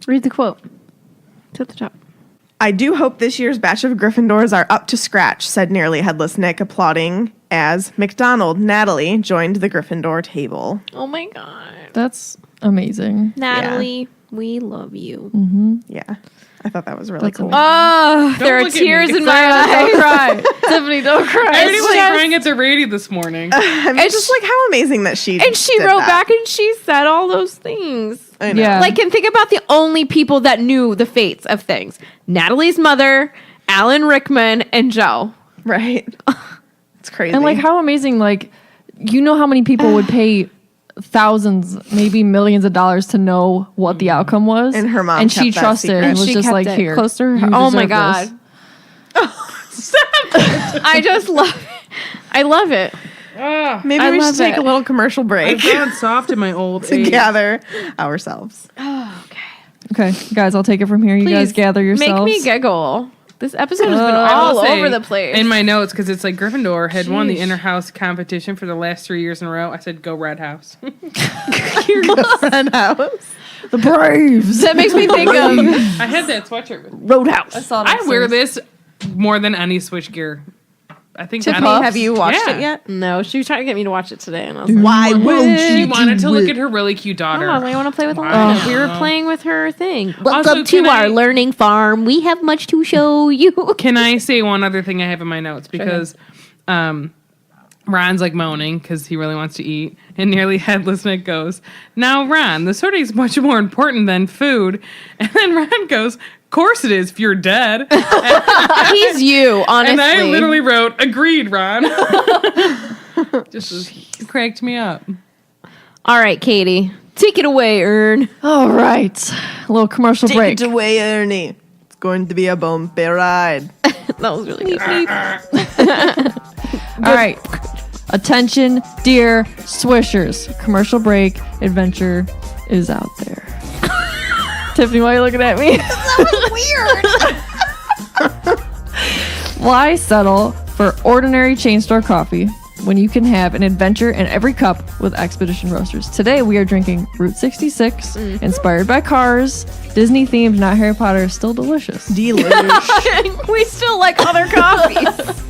Read the quote. It's at the top. I do hope this year's batch of Gryffindors are up to scratch, said Nearly Headless Nick, applauding as McDonald, Natalie, joined the Gryffindor table. Oh my God. That's amazing. Natalie, we love you. Yeah, I thought that was really cool. Oh, there are look at tears me. in my eyes. Don't cry. Tiffany, don't cry. I already was just- crying at the radio this morning. I mean, just like how amazing that she And she did wrote that. back and she said all those things. I know. Yeah. Like, and think about the only people that knew the fates of things. Natalie's mother, Alan Rickman, and Joe. Right. It's crazy. And like how amazing, like, you know how many people would pay thousands, maybe millions of dollars to know what the outcome was. And her mom and she kept that trusted secret. and And was she just kept like, it here. close to her you heart. Oh my deserve God. this. I just love it. I love it. Maybe I we should love take it. a little commercial I've break gone soft in my old to age. gather ourselves. Okay, guys, I'll take it from here. You guys gather yourselves. Make me giggle. This episode has been I will all say, over the place. In my notes, because it's like Gryffindor had won the Sheesh. inter-house competition for the last 3 years in a row. I said, go Red House. Friend house. The Braves. that makes me think of I had that sweatshirt with me. Roadhouse. I wear this more than any Swish gear. I think Tiffany, Natalie- have you watched Yeah. it yet? No, she was trying to get me to watch it today, and I was like, Why won't She you? wanted to look at her really cute daughter. "Oh, I want to play with Wow. Alana." We were playing with her thing. Also, Welcome to can our I- learning farm. We have much to show you. Can I say one other thing I have in my notes? Because Ron's like moaning because he really wants to eat. And Nearly Headless Nick goes, now, Ron, the sortie is much more important than food. And then Ron goes, course it is if you're dead. He's you, honestly. And I literally wrote, agreed, Ron. Just cracked me up. All right, Katie, take it away, Ern. All right. A little commercial Take break. it away, Ernie. It's going to be a bumpy ride. That was really good. All right. Attention, dear Swishers. Commercial break adventure is out there. Tiffany, why are you looking at me? Why settle for ordinary chain store coffee when you can have an adventure in every cup with Expedition Roasters? Today we are drinking Route 66, inspired by Cars, Disney themed, not Harry Potter, still delicious. Delish. We still like other coffees.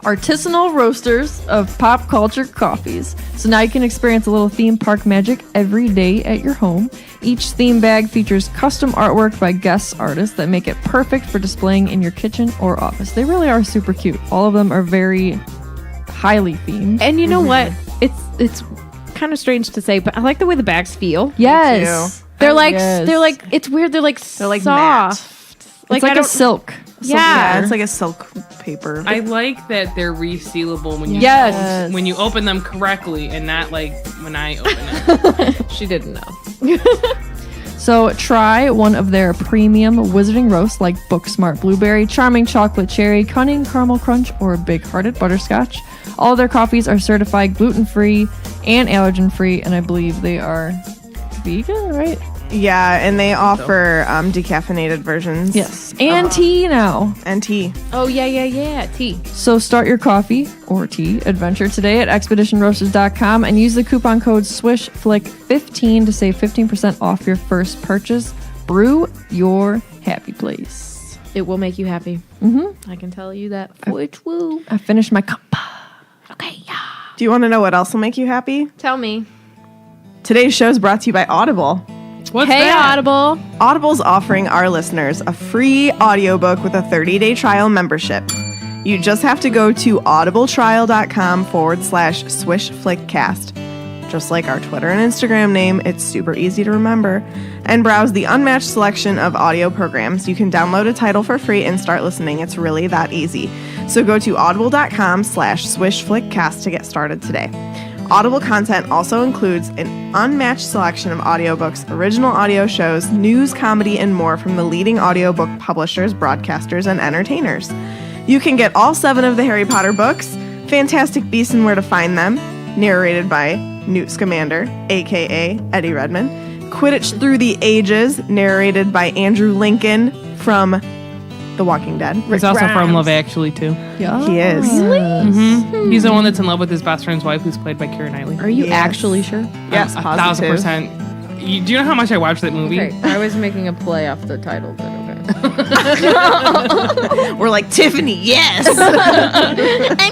Artisanal roasters of pop culture coffees. So now you can experience a little theme park magic every day at your home. Each theme bag features custom artwork by guest artists that make it perfect for displaying in your kitchen or office. They really are super cute. All of them are very highly themed. And you know what? It's kind of strange to say, but I like the way the bags feel. Yes. They're like Yes. they're like it's weird. They're like like soft. It's like I a don't- silk. Yeah. It's like a silk paper. I like that they're resealable when you Yes. when you open them correctly and not like when I open it. She didn't know. So try one of their premium wizarding roasts like Booksmart Blueberry, Charming Chocolate Cherry, Cunning Caramel Crunch, or Big Hearted Butterscotch. All of their coffees are certified gluten-free and allergen-free, and I believe they are vegan, right? Yeah, and they offer decaffeinated versions. Yes. And tea now. And tea. Oh yeah. Tea. So start your coffee or tea adventure today at expeditionroasters.com and use the coupon code SWISHFLICK15 to save 15% off your first purchase. Brew your happy place. It will make you happy. Mm-hmm. I can tell you that. Which will. I finished my cup. Okay, yeah. Do you want to know what else will make you happy? Tell me. Today's show is brought to you by Audible. What's Hey, that? Audible. Audible's offering our listeners a free audiobook with a 30-day trial membership. You just have to go to audibletrial.com/swishflickcast. Just like our Twitter and Instagram name, it's super easy to remember. And browse the unmatched selection of audio programs. You can download a title for free and start listening. It's really that easy. So go to audible.com/swishflickcast to get started today. Audible content also includes an unmatched selection of audiobooks, original audio shows, news, comedy, and more from the leading audiobook publishers, broadcasters, and entertainers. You can get all 7 of the Harry Potter books, Fantastic Beasts and Where to Find Them, narrated by Newt Scamander, aka Eddie Redmayne, Quidditch Through the Ages, narrated by Andrew Lincoln from The Walking Dead. He's also from Love Actually, too. Yeah. He is. He's the one that's in love with his best friend's wife, who's played by Keira Knightley. Are you Yes. actually sure? Yes, 1,000%. Do you know how much I watched that movie? Okay, I was making a play off the title, but okay. We're like, Tiffany, yes! I'm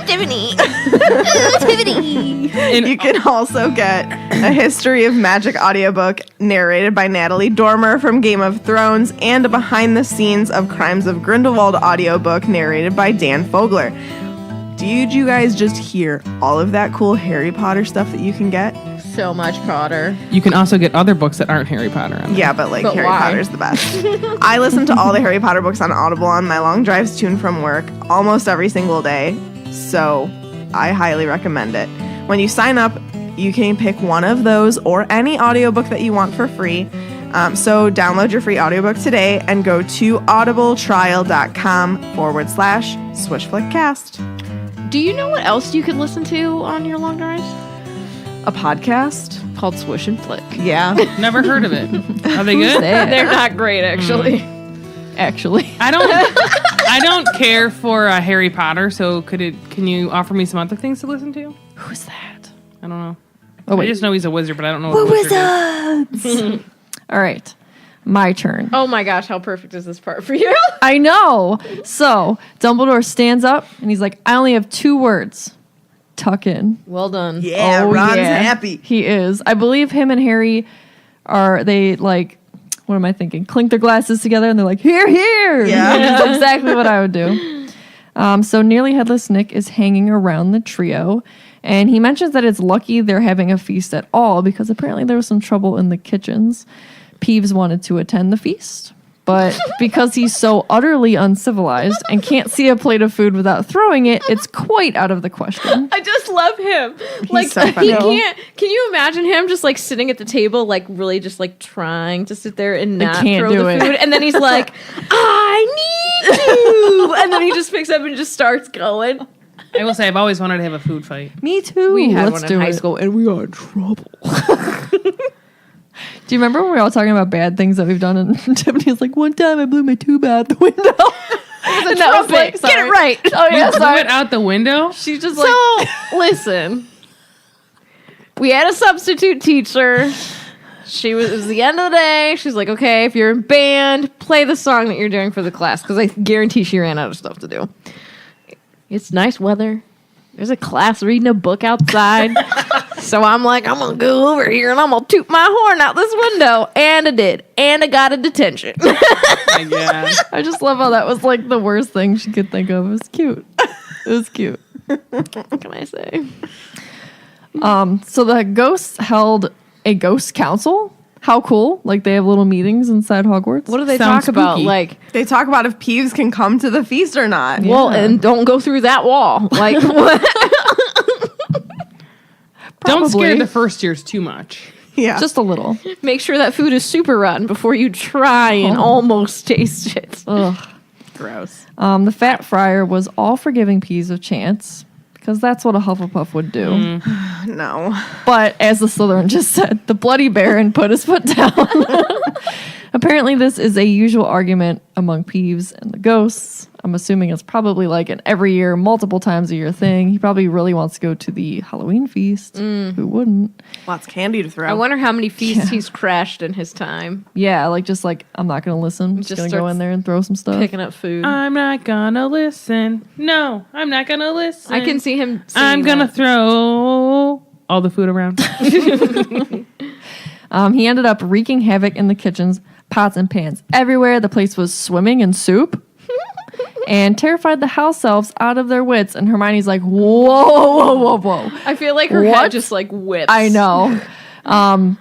Tiffany. Tiffany. And You can also get a History of Magic audiobook narrated by Natalie Dormer from Game of Thrones and a behind the scenes of Crimes of Grindelwald audiobook narrated by Dan Fogler. Did you guys just hear all of that cool Harry Potter stuff that you can get? So much Potter. you can also get other books that aren't Harry Potter on there. Yeah, but But Harry why? Potter's the best. I listen to all the Harry Potter books on Audible on my long drives to and from work almost every single day, so I highly recommend it. When you sign up, you can pick one of those or any audiobook that you want for free. So download your free audiobook today and go to audibletrial.com/swishflickcast. Do you know what else you could listen to on your long drives? A podcast? Called Swish and Flick. Yeah. Never heard of it. Are they good? They're not great, actually. Actually. I don't care for Harry Potter, so can you offer me some other things to listen to? Who's that? I don't know. Oh, I wait. just know he's a wizard, but I don't know what a wizard is. All right. My turn. Oh my gosh, how perfect is this part for you? I know. So Dumbledore stands up and he's like, I only have 2 words. Tuck in. Well done. Yeah, Oh, Ron's yeah. happy. He is. I believe him and Harry what am I thinking? Clink their glasses together and they're like, here, here. Yeah. That's exactly what I would do. So Nearly Headless Nick is hanging around the trio. And he mentions that it's lucky they're having a feast at all because apparently there was some trouble in the kitchens. Peeves wanted to attend the feast. But because he's so utterly uncivilized and can't see a plate of food without throwing it, it's quite out of the question. I just love him. Like so funny. he can't. Can you imagine him just like sitting at the table, like really just like trying to sit there and not can't throw do the it. food, and then he's like, "I need to," and then he just picks up and just starts going. I will say I've always wanted to have a food fight. Me too. We had Let's one do in high it. school, and we got in trouble. Do you remember when we were all talking about bad things that we've done? And Tiffany's like, one time I blew my tuba out the window. And that was like, Get it right. Oh yeah, You threw sorry. it out the window? She's just like, So listen, we had a substitute teacher. It was the end of the day. She's like, okay, if you're in band, play the song that you're doing for the class, because I guarantee she ran out of stuff to do. It's nice weather. There's a class reading a book outside. So I'm like, I'm going to go over here and I'm going to toot my horn out this window. And I did. And I got a detention. My God. I just love how that was like the worst thing she could think of. It was cute. It was cute. What can I say? So the ghosts held a ghost council. How cool. Like they have little meetings inside Hogwarts. What do they Sounds talk about? spooky. Like, They talk about if Peeves can come to the feast or not. well, and don't go through that wall. Like, what? Don't scare Probably. the first years too much. Yeah. Just a little. Make sure that food is super rotten before you try and almost taste it. Ugh. Gross. The Fat Friar was all for giving Peas a chance because that's what a Hufflepuff would do. no. But as the Slytherin just said, the Bloody Baron put his foot down. Apparently, this is a usual argument among Peeves and the ghosts. I'm assuming it's probably like an every year, multiple times a year thing. He probably really wants to go to the Halloween feast. Who wouldn't? Lots of candy to throw. I wonder how many feasts he's crashed in his time Yeah, just like, I'm not going to listen. I'm just Just going to go starts in there and throw some stuff. picking up food. I'm not gonna listen. No, I'm not gonna listen. I can see him. I'm singing gonna that. throw all the food around. He ended up wreaking havoc in the kitchens, pots and pans everywhere. The place was swimming in soup. and terrified the house elves out of their wits. And Hermione's like, whoa. I feel like her What? head just like whips. I know.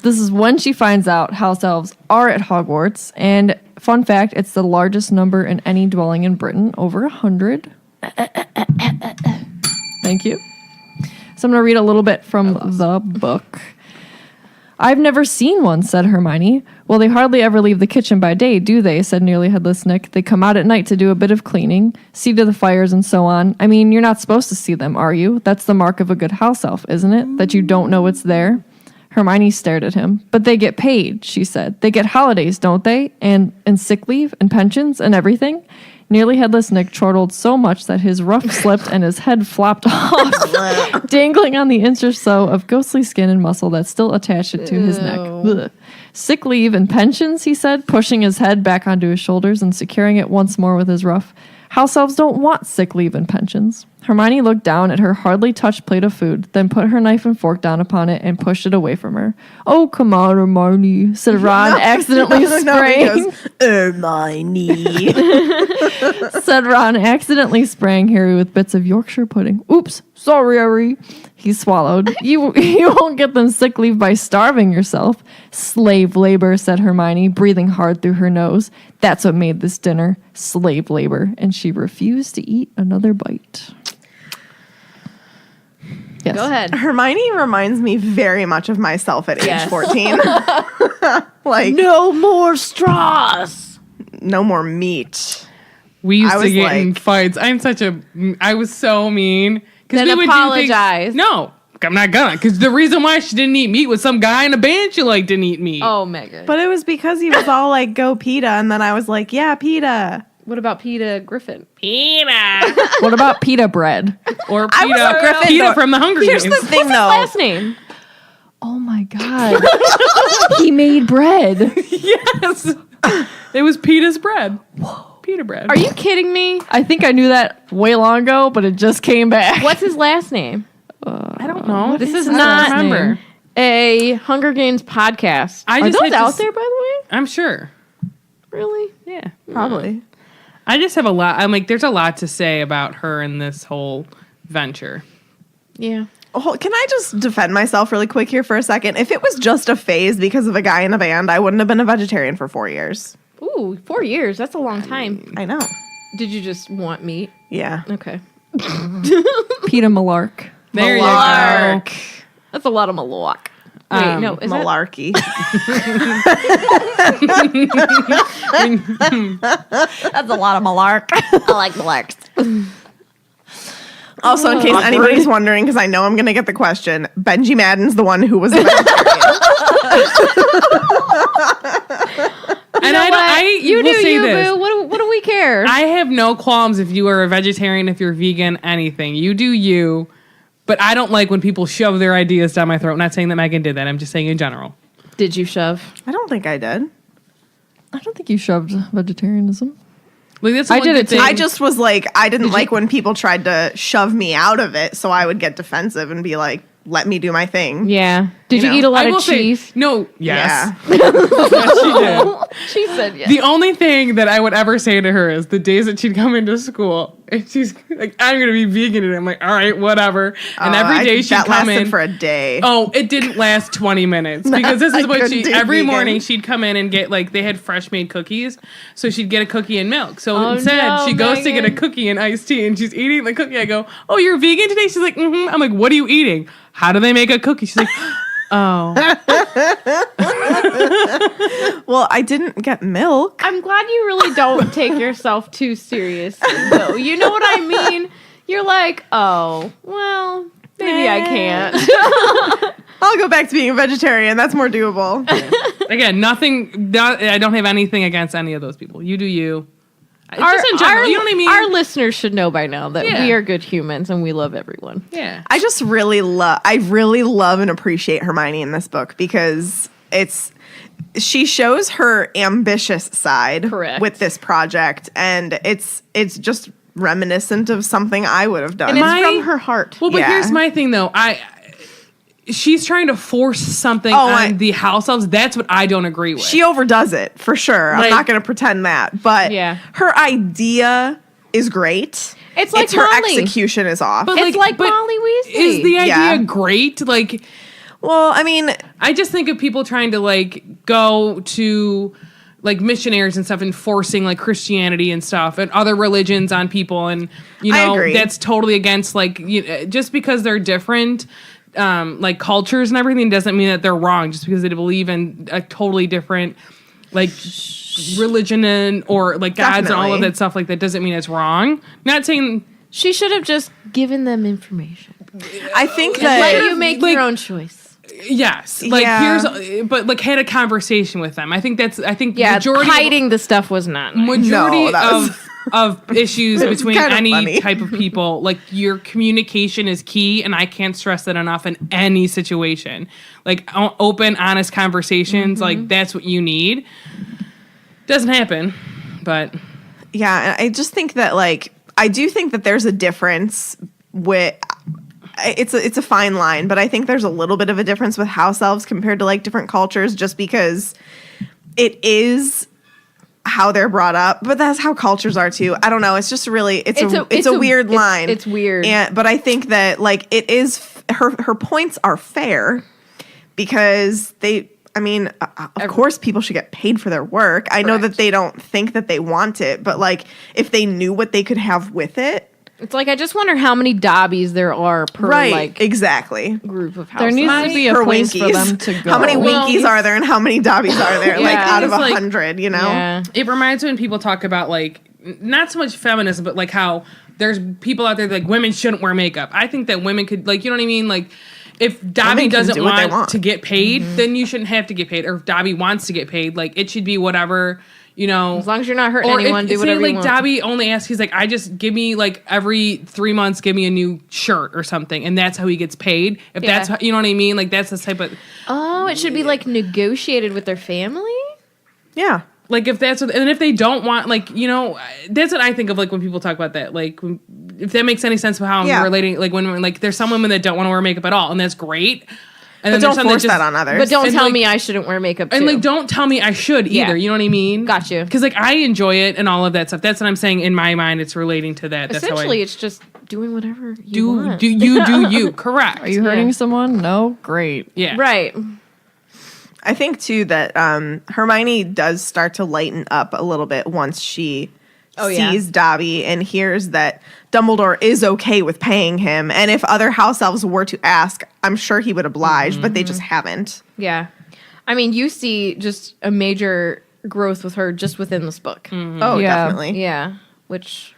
This is when she finds out house elves are at Hogwarts. And fun fact, it's the largest number in any dwelling in Britain, over 100. Thank you. So I'm going to read a little bit from the book. I've never seen one, said Hermione. Well, they hardly ever leave the kitchen by day, do they? Said Nearly Headless Nick. They come out at night to do a bit of cleaning, see to the fires and so on. I mean, you're not supposed to see them, are you? That's the mark of a good house elf, isn't it? That you don't know it's there? Hermione stared at him. But they get paid, she said. They get holidays, don't they? And sick leave and pensions and everything? Nearly Headless Nick chortled so much that his ruff slipped and his head flopped off, dangling on the inch or so of ghostly skin and muscle that still attached it to his neck. Ugh. Sick leave and pensions, he said, pushing his head back onto his shoulders and securing it once more with his ruff. House elves don't want sick leave and pensions. Hermione looked down at her hardly touched plate of food, then put her knife and fork down upon it and pushed it away from her. Oh, come on, Hermione, said Ron, accidentally spraying. Hermione. Said Ron, accidentally spraying Harry with bits of Yorkshire pudding. Oops, sorry, Harry. He swallowed. You won't get them sick leave by starving yourself. Slave labor, said Hermione, breathing hard through her nose. That's what made this dinner. Slave labor. And she refused to eat another bite. Yes. Go ahead. Hermione reminds me very much of myself at age 14. Like, No more straws. no more meat. We used I to was get in like- fights. I was so mean. Then we would apologize. No, I'm not gonna. Because the reason why she didn't eat meat was some guy in a band she liked didn't eat meat. Oh, Megan. But it was because he was all like, go PETA. And then I was like, yeah, PETA. What about Peter Griffin? Peter. What about pita bread? Or I was a Gryffindor. Peter from the Hunger Here's Games. the thing, though. Last name. Oh my God. He made bread. Yes. It was Peter's bread. Pita bread. Are you kidding me? I think I knew that way long ago, but it just came back. What's his last name? I don't know. This is his not last remember. name? a Hunger Games podcast. I Are just those had to out there, by the way? I'm sure. Really? Yeah. Probably. I just have a lot. I'm like, there's a lot to say about her in this whole venture. Yeah. Oh, can I just defend myself really quick here for a second? If it was just a phase because of a guy in a band, I wouldn't have been a vegetarian for 4 years. Ooh, 4 years. That's a long time. I know. Did you just want meat? Yeah. Okay. Pita Malark. There Malark. you go. That's a lot of malark. Wait, no, is that? Malarkey. That's a lot of Malark. I like malarks. Also, in case anybody's wondering, because I know I'm going to get the question, Benji Madden's the one who was a vegetarian. And I You will do say you, this. boo. What do we care? I have no qualms if you are a vegetarian, if you're vegan, anything. You do you. But I don't like when people shove their ideas down my throat. I'm not saying that Megan did that. I'm just saying in general. Did you shove? I don't think I did. I don't think you shoved vegetarianism. Like, that's I one did good it too. thing. I just was like, I didn't like when people tried to shove me out of it, so I would get defensive and be like, let me do my thing. Yeah. Did You you, know, eat a lot I of will cheese? say, no, yes. Yeah. Yes, she did. She said yes. The only thing that I would ever say to her is the days that she'd come into school and she's like, I'm going to be vegan. And I'm like, all right, whatever. And every day she'd that come lasted in. for a day. Oh, it didn't last 20 minutes because this is I what couldn't do every vegan. morning she'd come in and get, like, they had fresh made cookies. So she'd get a cookie and milk. So Oh, instead, no, she goes to get a Megan. cookie and iced tea and she's eating the cookie. I go, oh, you're vegan today? She's like, mm-hmm. I'm like, what are you eating? How do they make a cookie? She's like, oh. Well, I didn't get milk. I'm glad you really don't take yourself too seriously, though. You know what I mean? You're like, oh, well, maybe I can't. I'll go back to being a vegetarian. That's more doable. Again, I don't have anything against any of those people. You do you. Just in general, you know what I mean? Our listeners should know by now that Yeah. we are good humans and we love everyone. Yeah. I just really love and appreciate Hermione in this book because she shows her ambitious side Correct. with this project, and it's just reminiscent of something I would have done. And it's My- from her heart. Well, but Yeah. here's my thing, though. She's trying to force something on the house elves. That's what I don't agree with. She overdoes it for sure. Like- I'm not going to pretend that, but Yeah. her idea is great. It's like her Molly. execution is off. But It's like but Molly Weasley. Is the idea Yeah. great? Like, Well, I mean, I just think of people trying to like go to like missionaries and stuff and forcing like Christianity and stuff and other religions on people, and you I know agree. that's totally against like just because they're different like cultures and everything doesn't mean that they're wrong just because they believe in a totally different like religion and or like gods and all of Definitely. that stuff. Like that doesn't mean it's wrong. Not saying She should have just given them information. I think Let that you make like- your own choice. yes, like Yeah. but like had a conversation with them. I think Yeah, majority hiding the stuff was not nice. majority No, that was- of issues between kind of any funny. type of people, like your communication is key, and I can't stress that enough in any situation. Like open, honest conversations, like that's what you need. Doesn't happen, but yeah, I just think that like I do think that there's a difference with it's a fine line, but I think there's a little bit of a difference with house elves compared to like different cultures just because it is how they're brought up, but that's how cultures are too. I don't know. It's just really it's a weird line. It's weird. But I think that like it is her points are fair because of course people should get paid for their work. I know that Correct. they don't think that they want it, but like if they knew what they could have with it, It's like I just wonder how many Dobbies there are per like exactly. group of houses. There needs to be a Per place for Winkies. them to go. How many Well, Winkies are there and how many Dobbies are there? Like Yeah. out of It's like- 100, you know? Yeah. it reminds me when people talk about like not so much feminism, but like how there's people out there that, like women shouldn't wear makeup. I think that women could, like, you know what I mean, like. If Dobby Women can doesn't do what they want want. to get paid, then you shouldn't have to get paid. Or if Dobby wants to get paid, like it should be whatever, you know. As long as you're not hurting Or anyone, do say, whatever like you want. Dobby only asks, he's like, I just give me like every 3 months, give me a new shirt or something, and that's how he gets paid. If Yeah. that's how, you know what I mean, like that's the type of Oh, it should be like negotiated with their family. Yeah. like if that's what, and if they don't want, like, you know, that's what I think of like when people talk about that, like if that makes any sense of how I'm Yeah. relating, like when like there's some women that don't want to wear makeup at all, and that's great. And But then there's don't some force just- that on others. But don't And, tell like- me I shouldn't wear makeup too. And like, don't tell me I should either. Yeah. You know what I mean? Got you. Because like I enjoy it and all of that stuff. That's what I'm saying. In my mind, it's relating to that. That's Essentially, how it's just doing whatever you do want. do you correct? Are you hurting Yeah. someone? No? Great. Yeah. Right. I think too that Hermione does start to lighten up a little bit once she yeah. sees Dobby and hears that Dumbledore is okay with paying him. And if other house elves were to ask, I'm sure he would oblige, but they just haven't. Yeah. I mean, you see just a major growth with her just within this book. Oh, Yeah. definitely. Yeah. Which,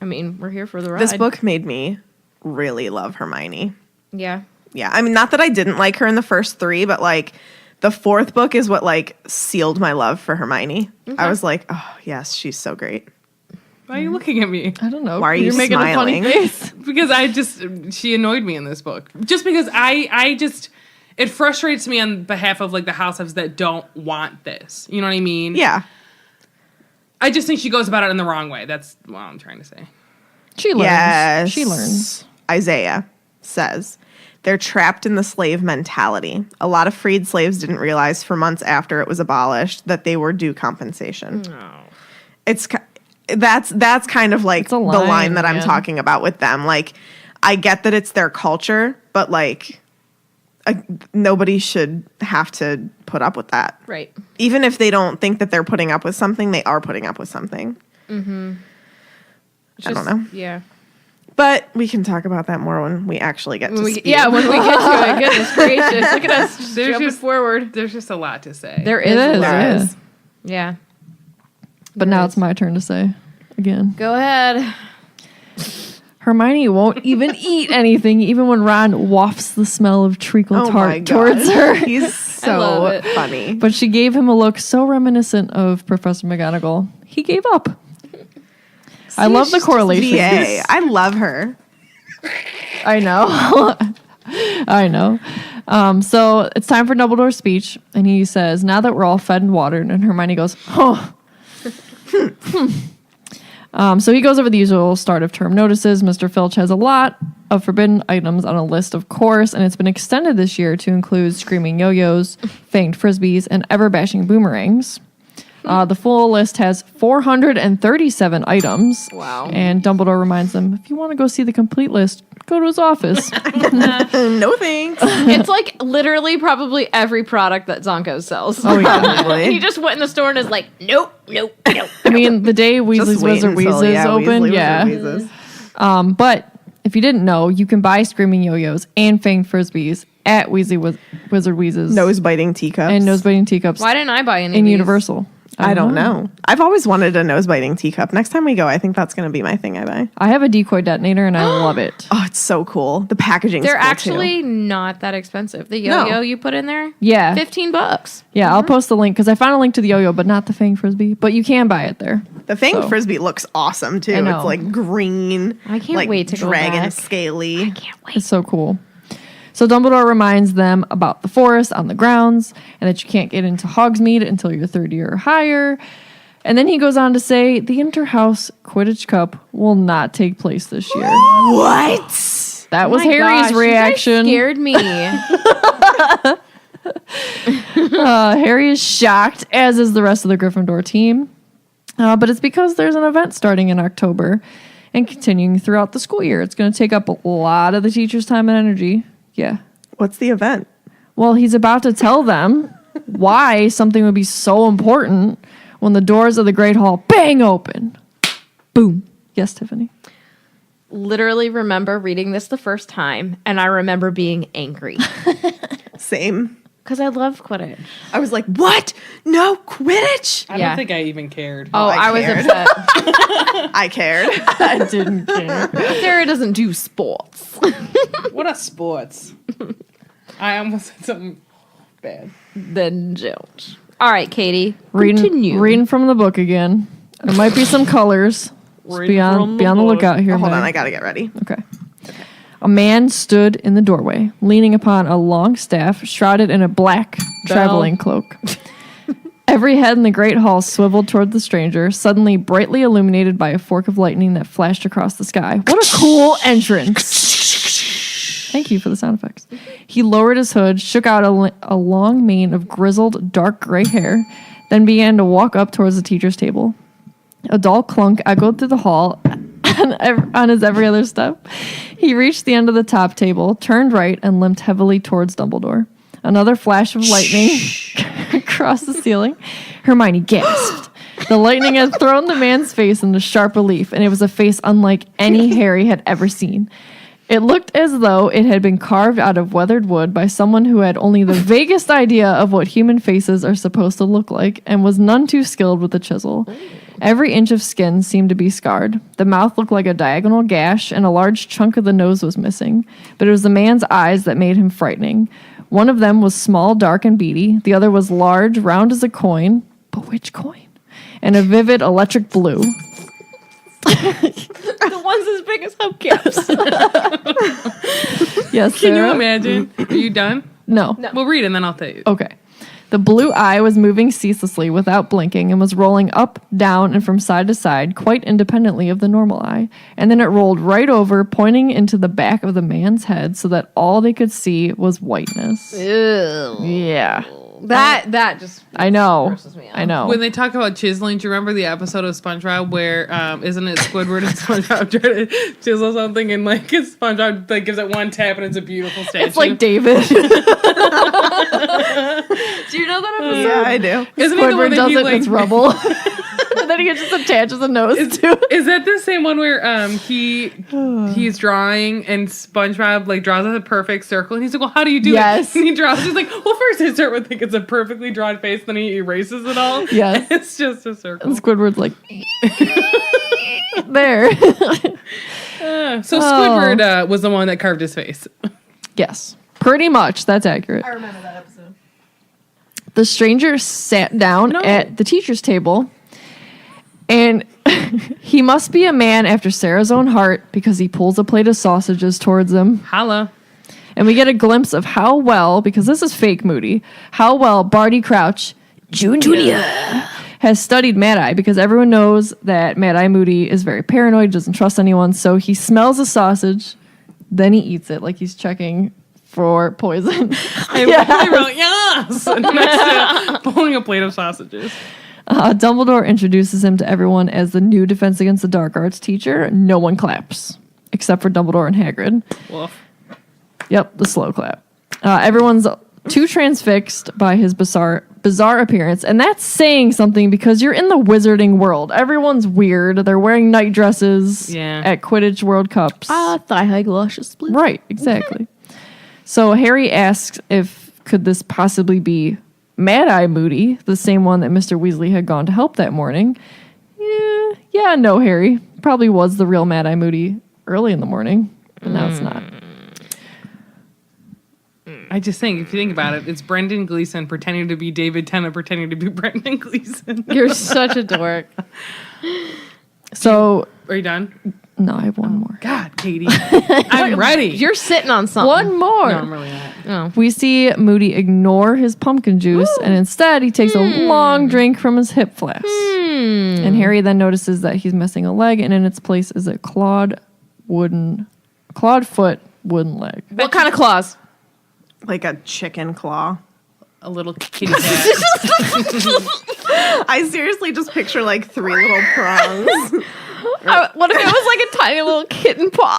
I mean, we're here for the ride. This book made me really love Hermione. Yeah. Yeah. I mean, not that I didn't like her in the first three, but like the fourth book is what like sealed my love for Hermione. I was like, oh, yes, she's so great. Why are you looking at me? I don't know. Why are you You're making smiling? a funny face. Because she annoyed me in this book. Just because I just it frustrates me on behalf of like the house elves that don't want this. You know what I mean? Yeah. I just think she goes about it in the wrong way. That's what I'm trying to say. She learns. Yes. She learns. Isaiah says they're trapped in the slave mentality. A lot of freed slaves didn't realize for months after it was abolished that they were due compensation. It's that's kind of like It's the a line line, that I'm man. talking about with them. Like, I get that it's their culture, but like nobody should have to put up with that. Right. Even if they don't think that they're putting up with something, they are putting up with something. I don't know. Yeah. But we can talk about that more when we actually get to When we, speed. yeah, when we get to it. Goodness gracious. Look at us just There's jumping just- forward. There's just a lot to say. There It is. a is. lot. There Yeah. is. Yeah. But now it's my turn to say again. Go ahead. Hermione won't even eat anything, even when Ron wafts the smell of treacle Oh my tart god. towards her. He's love so it. funny. But she gave him a look so reminiscent of Professor McGonagall. He gave up. I love the correlation. VA. I love her. I know. I know. So it's time for Dumbledore's speech, and he says, "Now that we're all fed and watered," and Hermione goes, "Oh." So he goes over the usual start of term notices. Mr. Filch has a lot of forbidden items on a list, of course, and it's been extended this year to include screaming yo-yos, fanged frisbees, and ever-bashing boomerangs. The full list has 437 items. Wow. And Dumbledore reminds them, if you want to go see the complete list, go to his office. No thanks. It's like literally probably every product that Zonko sells. Oh, yeah. Probably. He just went in the store and is like, nope. I mean, the day Weasley's wait Wizard until, Wheezes open, Weasley yeah. Wizard Wheezes. But if you didn't know, you can buy Screaming Yo-Yos and Fanged Frisbees at Weasley Wizard Wheezes. Nose biting teacups. And nose biting teacups Why didn't I buy any in of these? Universal. I don't know. I've always wanted a nose biting teacup. Next time we go, I think that's going to be my thing I buy. I have a decoy detonator and I love it. Oh, it's so cool. The packaging. They're cool actually too. not that expensive. The yo-yo No. you put in there, Yeah. $15. Yeah, I'll post the link because I found a link to the yo-yo, but not the Fang Frisbee. But you can buy it there. The fanged So. frisbee looks awesome too. I know. It's like green. I can't like wait to go dragon back. scaly. Can't wait. It's so cool. So Dumbledore reminds them about the forest on the grounds and that you can't get into Hogsmeade until you're third year or higher. And then he goes on to say the Interhouse Quidditch Cup will not take place this year. What? That was Oh my Harry's gosh, you guys reaction. scared me. Harry is shocked, as is the rest of the Gryffindor team. But it's because there's an event starting in October and continuing throughout the school year. It's going to take up a lot of the teachers' time and energy. Yeah. What's the event? Well, he's about to tell them why something would be so important when the doors of the Great Hall bang open. Boom. Yes, Tiffany. Literally remember reading this the first time, and I remember being angry Same. because I love Quidditch. I was like, what? No Quidditch? I Yeah. don't think I even cared. Oh, I I was cared. upset. I cared. I didn't care. Sarah doesn't do sports. What a sports. I almost said something bad. Then don't. All right, Katie. Continue. Reading from the book again. There might be some colors. Just Reading be on from the the book. lookout here. Oh, hold on, Meg. I gotta get ready. Okay. A man stood in the doorway, leaning upon a long staff, shrouded in a black traveling cloak. Every head in the great hall swiveled toward the stranger, suddenly brightly illuminated by a fork of lightning that flashed across the sky. What a cool entrance! Thank you for the sound effects. He lowered his hood, shook out a long mane of grizzled, dark gray hair, then began to walk up towards the teacher's table. A dull clunk echoed through the hall on his every other step. He reached the end of the top table, turned right, and limped heavily towards Dumbledore. Another flash of lightning across the ceiling. Hermione gasped. The lightning had thrown the man's face into sharp relief, and it was a face unlike any Harry had ever seen. It looked as though it had been carved out of weathered wood by someone who had only the vaguest idea of what human faces are supposed to look like and was none too skilled with the chisel. Every inch of skin seemed to be scarred. The mouth looked like a diagonal gash, and a large chunk of the nose was missing. But it was the man's eyes that made him frightening. One of them was small, dark, and beady. The other was large, round as a coin. But which coin? And a vivid electric blue. The ones as big as hubcaps. Yes, Can you Sarah? imagine? Are you done? No. We'll read and then I'll tell you. Okay. The blue eye was moving ceaselessly without blinking and was rolling up, down, and from side to side, quite independently of the normal eye. And then it rolled right over, pointing into the back of the man's head so that all they could see was whiteness. Ew. Yeah. That just I know. grosses me out. I know. When they talk about chiseling, do you remember the episode of SpongeBob where isn't it Squidward and SpongeBob trying to chisel something and like SpongeBob like gives it one tap and it's a beautiful statue. It's like David. Do you know that episode? Yeah, I do. Isn't he the one Squidward that does he it, like? it's rubble. And then he just attaches a nose to it. Is that the same one where he's drawing and SpongeBob like draws a perfect circle and he's like, well, how do you do Yes. it? And he draws. He's like, well, first I start with like it's a perfectly drawn face, then he erases it all. Yes. It's just a circle. And Squidward's like, there. So Squidward was the one that carved his face. Yes, pretty much. That's accurate. I remember that episode. The stranger sat down at the teacher's table, and he must be a man after Sarah's own heart because he pulls a plate of sausages towards him. Holla. And we get a glimpse of how well, because this is fake Moody, how well Barty Crouch Jr. has studied Mad-Eye, because everyone knows that Mad-Eye Moody is very paranoid, doesn't trust anyone, so he smells a sausage, then he eats it like he's checking for poison. I wrote yes next to pulling a plate of sausages. Dumbledore introduces him to everyone as the new Defense Against the Dark Arts teacher. No one claps, except for Dumbledore and Hagrid. Woof. Yep, the slow clap. Everyone's too transfixed by his bizarre appearance, and that's saying something because you're in the wizarding world. Everyone's weird. They're wearing night dresses at Quidditch World Cups. Thigh-high galoshes split. Right, exactly. So Harry asks if could this possibly be Mad-Eye Moody, the same one that Mr. Weasley had gone to help that morning. No, Harry. Probably was the real Mad-Eye Moody early in the morning, but now it's not. I just think, if you think about it, it's Brendan Gleeson pretending to be David Tennant pretending to be Brendan Gleeson. You're such a dork. So, Are you done? no, I have one more. God, Katie. I'm ready. You're sitting on something. One more. No, I'm really not. We see Moody ignore his pumpkin juice, and instead he takes a long drink from his hip flask. And Harry then notices that he's missing a leg, and in its place is a clawed foot wooden leg. What kind of claws? Like a chicken claw. A little kitty cat. I seriously just picture like 3 little prongs. What if it was like a tiny little kitten paw?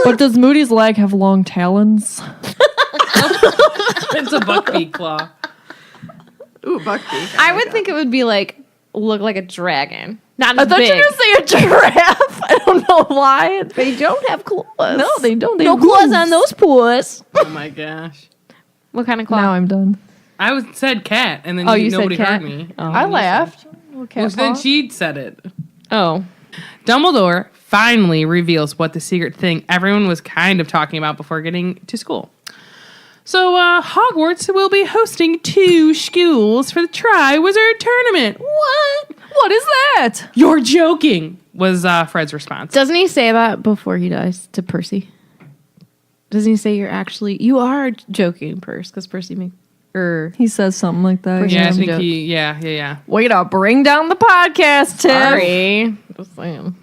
But does Moody's leg have long talons? It's a buckbeak claw. Ooh, buckbeak. I would think it would be look like a dragon. Not I as thought you big. were going to say a giraffe. I don't know why. They don't have claws. No, they don't. They No have claws hooves. on those paws. Oh my gosh. What kind of claw? Now I'm done. Said cat, and then you said nobody cat? heard me. I laughed. Well, then she said it. Oh. Dumbledore finally reveals what the secret thing everyone was kind of talking about before getting to school. So, Hogwarts will be hosting 2 schools for the Triwizard Tournament. What? What is that? You're joking, was Fred's response. Doesn't he say that before he dies to Percy? Doesn't he say you are joking, because Percy He says something like that. Yeah, I a think joke. yeah. Way to bring down the podcast, Tim. Sorry. Just saying.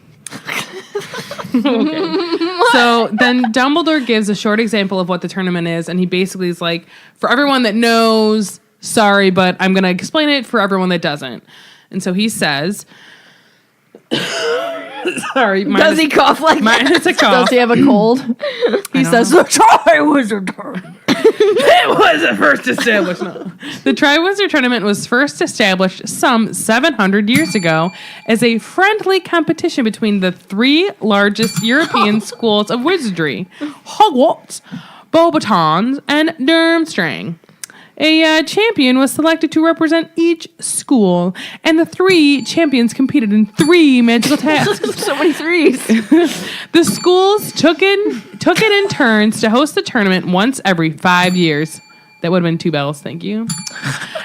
So then Dumbledore gives a short example of what the tournament is, and he basically is like, for everyone that knows, sorry, but I'm going to explain it for everyone that doesn't. And so he says, sorry. Does he cough like that? Mine is a cough. Does he have a cold? He says, the Triwizard Tournament. It was the first established. No. The Triwizard Tournament was first established some 700 years ago as a friendly competition between the 3 largest European schools of wizardry, Hogwarts, Beauxbatons, and Durmstrang. A champion was selected to represent each school, and the 3 champions competed in 3 magical tasks. So many threes. The schools took it in turns to host the tournament once every 5 years. That would have been 2 bells, thank you.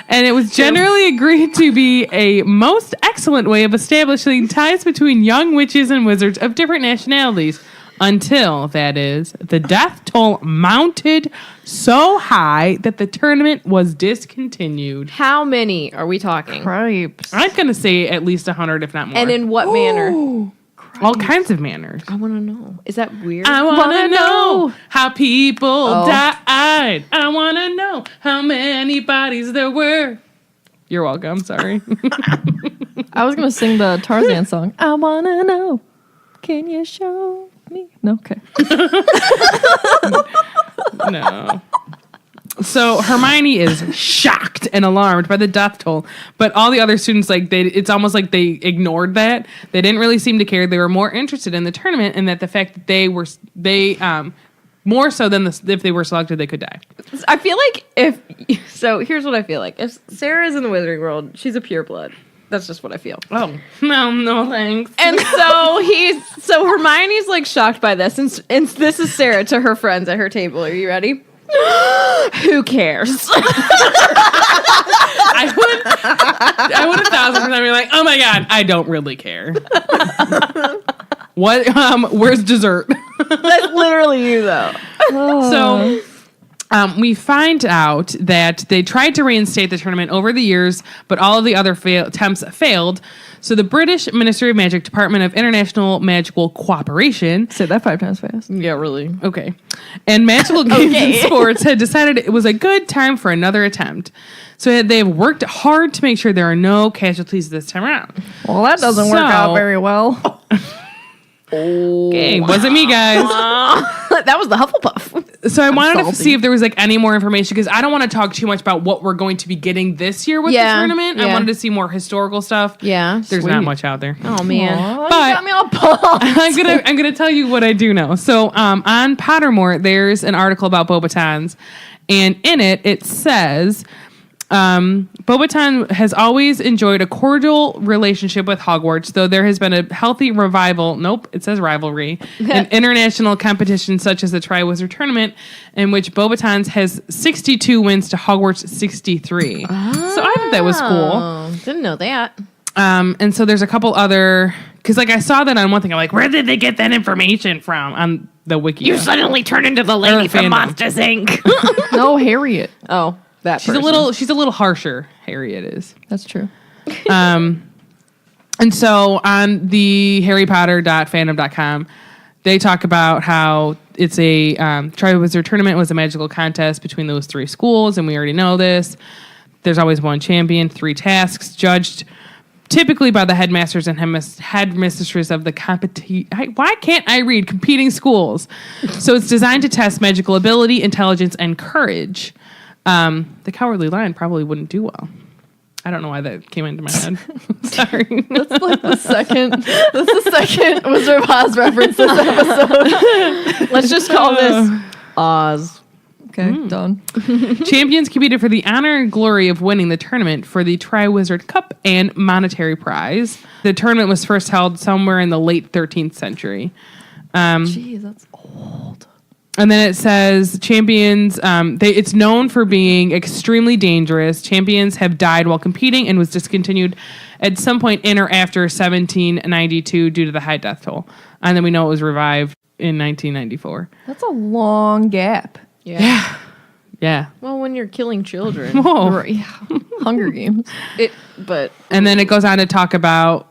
And it was generally agreed to be a most excellent way of establishing ties between young witches and wizards of different nationalities. Until, that is, the death toll mounted so high that the tournament was discontinued. How many are we talking? Cripes. I'm going to say at least 100, if not more. And in what manner? all kinds of manners. I want to know. Is that weird? I want to know how people died. I want to know how many bodies there were. You're welcome. Sorry. I was going to sing the Tarzan song. I want to know. Can you show me? No? Okay. No. So Hermione is shocked and alarmed by the death toll, but all the other students, it's almost like they ignored that. They didn't really seem to care. They were more interested in the tournament and that the fact that they more so than if they were selected, they could die. I feel like here's what I feel like. If Sarah's in the Wizarding World, she's a pureblood. That's just what I feel. Oh, no thanks. And so Hermione's like shocked by this, and this is Sarah to her friends at her table. Are you ready? Who cares? I would 1,000% be like, oh my god, I don't really care. What? Where's dessert? That's literally you, though. So we find out that they tried to reinstate the tournament over the years, but all of the other attempts failed. So the British Ministry of Magic, Department of International Magical Cooperation. Say that 5 times fast. Yeah, really. Okay. And Magical Games and Sports had decided it was a good time for another attempt. So they have worked hard to make sure there are no casualties this time around. Well, that doesn't work out very well. Okay, wasn't me, guys. That was the Hufflepuff. So I wanted to see if there was like any more information because I don't want to talk too much about what we're going to be getting this year with the tournament. I wanted to see more historical stuff. Yeah. There's not much out there. Oh, man. But But- you got me all pumped. I'm gonna tell you what I do know. So on Pottermore, there's an article about Beauxbatons, and in it says Beauxbaton has always enjoyed a cordial relationship with Hogwarts, though there has been a healthy revival. Nope, it says rivalry in international competitions such as the Triwizard tournament, in which Beauxbatons has 62 wins to Hogwarts 63. So I think that was cool. Oh, didn't know that. And so there's a couple other, because like I saw that on one thing, I'm like, where did they get that information from on the wiki? You suddenly turn into the lady from fandom. Monsters, Inc. No, Harriet. Oh, that She's a little harsher. Harriet is. That's true. And so on the harrypotter.fandom.com, they talk about how it's a Triwizard tournament was a magical contest between those 3 schools, and we already know this. There's always one champion, 3 tasks, judged typically by the headmasters and headmistresses of the why can't I read competing schools? So it's designed to test magical ability, intelligence, and courage. The Cowardly Lion probably wouldn't do well. I don't know why that came into my head. Sorry. That's like the second. That's the second Wizard of Oz reference this episode. Let's just call this Oz. Okay, done. Champions competed for the honor and glory of winning the tournament for the Triwizard Cup and monetary prize. The tournament was first held somewhere in the late 13th century. Jeez, that's old. And then it says champions, it's known for being extremely dangerous. Champions have died while competing and was discontinued at some point in or after 1792 due to the high death toll. And then we know it was revived in 1994. That's a long gap. Yeah. Yeah. Well, when you're killing children. Whoa. Right, yeah. Hunger Games. And then it goes on to talk about